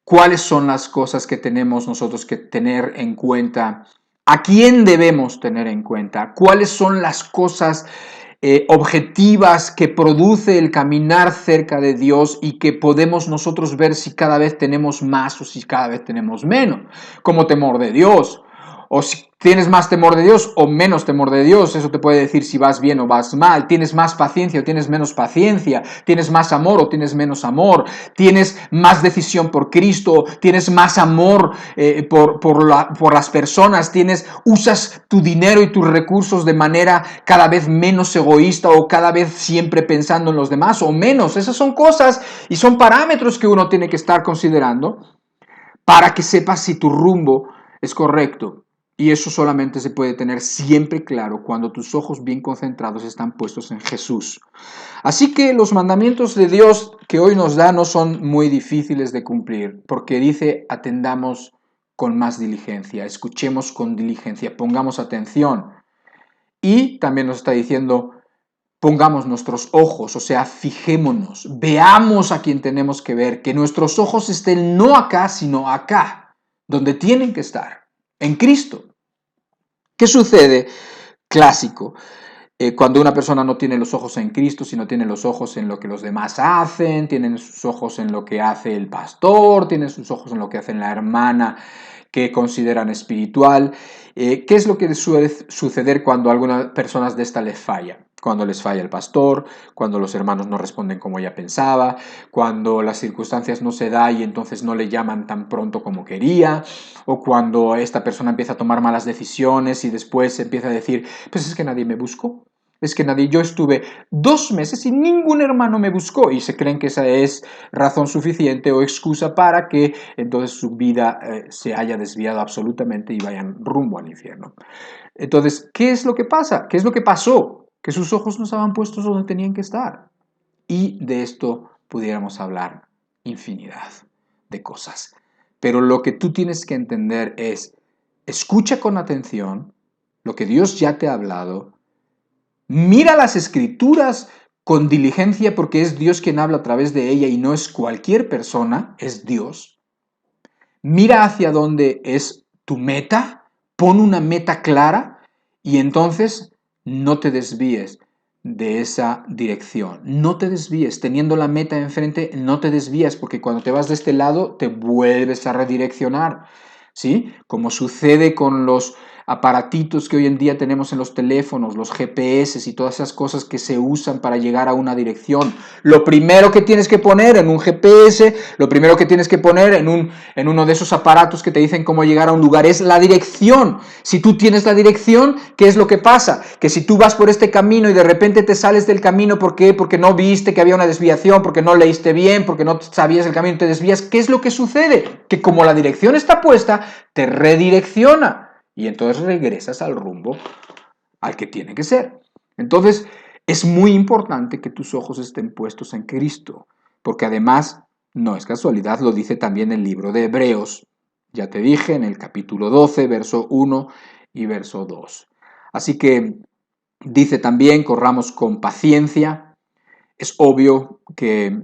cuáles son las cosas que tenemos nosotros que tener en cuenta, a quién debemos tener en cuenta, cuáles son las cosas objetivas que produce el caminar cerca de Dios y que podemos nosotros ver si cada vez tenemos más o si cada vez tenemos menos, como temor de Dios, o si tienes más temor de Dios o menos temor de Dios. Eso te puede decir si vas bien o vas mal, tienes más paciencia o tienes menos paciencia, tienes más amor o tienes menos amor, tienes más decisión por Cristo, tienes más amor por las personas, usas tu dinero y tus recursos de manera cada vez menos egoísta o cada vez siempre pensando en los demás o menos. Esas son cosas y son parámetros que uno tiene que estar considerando para que sepas si tu rumbo es correcto. Y eso solamente se puede tener siempre claro cuando tus ojos bien concentrados están puestos en Jesús. Así que los mandamientos de Dios que hoy nos da no son muy difíciles de cumplir, porque dice atendamos con más diligencia, escuchemos con diligencia, pongamos atención. Y también nos está diciendo pongamos nuestros ojos, o sea, fijémonos, veamos a quien tenemos que ver, que nuestros ojos estén no acá, sino acá, donde tienen que estar. en Cristo. ¿Qué sucede? Clásico. Cuando una persona no tiene los ojos en Cristo, sino tiene los ojos en lo que los demás hacen, tienen sus ojos en lo que hace el pastor, tienen sus ojos en lo que hace la hermana que consideran espiritual. ¿Qué es lo que suele suceder cuando a algunas personas de esta les falla? Cuando les falla el pastor, cuando los hermanos no responden como ella pensaba, cuando las circunstancias no se dan y entonces no le llaman tan pronto como quería, o cuando esta persona empieza a tomar malas decisiones y después empieza a decir, pues es que nadie me buscó. Es que nadie, yo estuve 2 meses y ningún hermano me buscó y se creen que esa es razón suficiente o excusa para que entonces su vida se haya desviado absolutamente y vayan rumbo al infierno. Entonces, ¿qué es lo que pasa? ¿Qué es lo que pasó? Que sus ojos no estaban puestos donde tenían que estar. Y de esto pudiéramos hablar infinidad de cosas. Pero lo que tú tienes que entender es, escucha con atención lo que Dios ya te ha hablado. Mira las escrituras con diligencia porque es Dios quien habla a través de ella y no es cualquier persona, es Dios. Mira hacia dónde es tu meta, pon una meta clara y entonces no te desvíes de esa dirección. No te desvíes, teniendo la meta enfrente, no te desvías porque cuando te vas de este lado te vuelves a redireccionar, ¿sí? Como sucede con los aparatitos que hoy en día tenemos en los teléfonos, los GPS y todas esas cosas que se usan para llegar a una dirección. Lo primero que tienes que poner en un GPS, lo primero que tienes que poner en uno de esos aparatos que te dicen cómo llegar a un lugar es la dirección. Si tú tienes la dirección, ¿qué es lo que pasa? Que si tú vas por este camino y de repente te sales del camino, ¿por qué? Porque no viste que había una desviación, porque no leíste bien, porque no sabías el camino y te desvías, ¿qué es lo que sucede? Que como la dirección está puesta, te redirecciona. Y entonces regresas al rumbo al que tiene que ser. Entonces, es muy importante que tus ojos estén puestos en Cristo, porque además, no es casualidad, lo dice también el libro de Hebreos. Ya te dije en el capítulo 12, verso 1 y verso 2. Así que dice también, corramos con paciencia. Es obvio que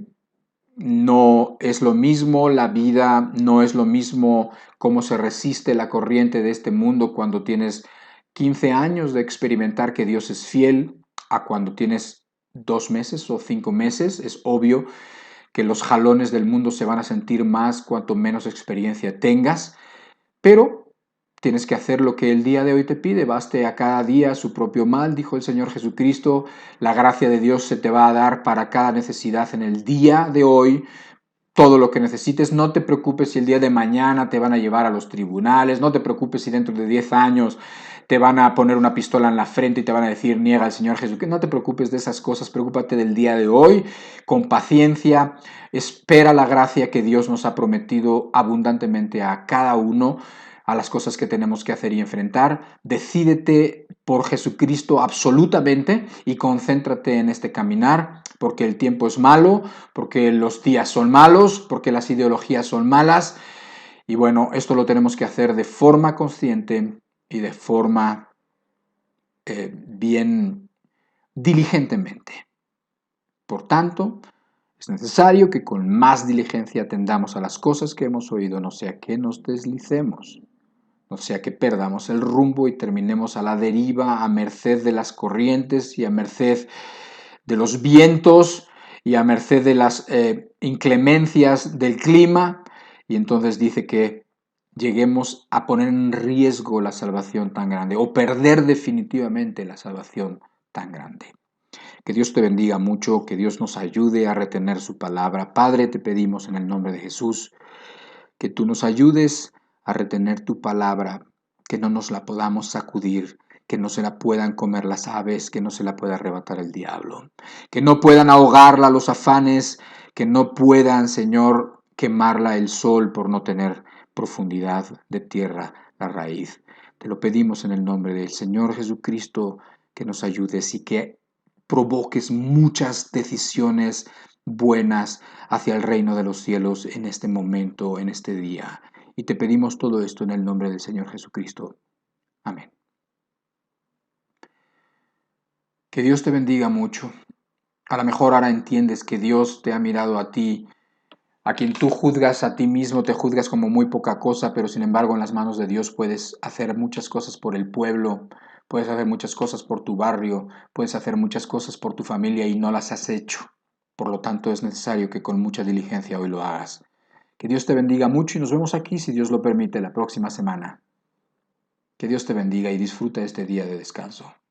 no es lo mismo la vida, no es lo mismo cómo se resiste la corriente de este mundo cuando tienes 15 años de experimentar que Dios es fiel a cuando tienes 2 meses o 5 meses. Es obvio que los jalones del mundo se van a sentir más cuanto menos experiencia tengas, pero tienes que hacer lo que el día de hoy te pide. Baste a cada día su propio mal, dijo el Señor Jesucristo. La gracia de Dios se te va a dar para cada necesidad en el día de hoy. Todo lo que necesites, no te preocupes si el día de mañana te van a llevar a los tribunales, no te preocupes si dentro de 10 años te van a poner una pistola en la frente y te van a decir niega al Señor Jesús. No te preocupes de esas cosas, preocúpate del día de hoy, con paciencia, espera la gracia que Dios nos ha prometido abundantemente a cada uno, a las cosas que tenemos que hacer y enfrentar. Decídete por Jesucristo absolutamente y concéntrate en este caminar, porque el tiempo es malo, porque los días son malos, porque las ideologías son malas. Y bueno, esto lo tenemos que hacer de forma consciente y de forma bien diligentemente. Por tanto, es necesario que con más diligencia atendamos a las cosas que hemos oído, no sea que nos deslicemos, no sea que perdamos el rumbo y terminemos a la deriva, a merced de las corrientes y a merced de los vientos y a merced de las inclemencias del clima. Y entonces dice que lleguemos a poner en riesgo la salvación tan grande o perder definitivamente la salvación tan grande. Que Dios te bendiga mucho, que Dios nos ayude a retener su palabra. Padre, te pedimos en el nombre de Jesús que tú nos ayudes a retener tu palabra, que no nos la podamos sacudir, que no se la puedan comer las aves, que no se la pueda arrebatar el diablo, que no puedan ahogarla los afanes, que no puedan, Señor, quemarla el sol por no tener profundidad de tierra la raíz. Te lo pedimos en el nombre del Señor Jesucristo, que nos ayudes y que provoques muchas decisiones buenas hacia el reino de los cielos en este momento, en este día. Y te pedimos todo esto en el nombre del Señor Jesucristo. Amén. Que Dios te bendiga mucho. A lo mejor ahora entiendes que Dios te ha mirado a ti a quien tú juzgas a ti mismo, te juzgas como muy poca cosa, pero sin embargo en las manos de Dios puedes hacer muchas cosas por el pueblo, puedes hacer muchas cosas por tu barrio, puedes hacer muchas cosas por tu familia y no las has hecho. Por lo tanto, es necesario que con mucha diligencia hoy lo hagas. Que Dios te bendiga mucho y nos vemos aquí, si Dios lo permite, la próxima semana. Que Dios te bendiga y disfruta este día de descanso.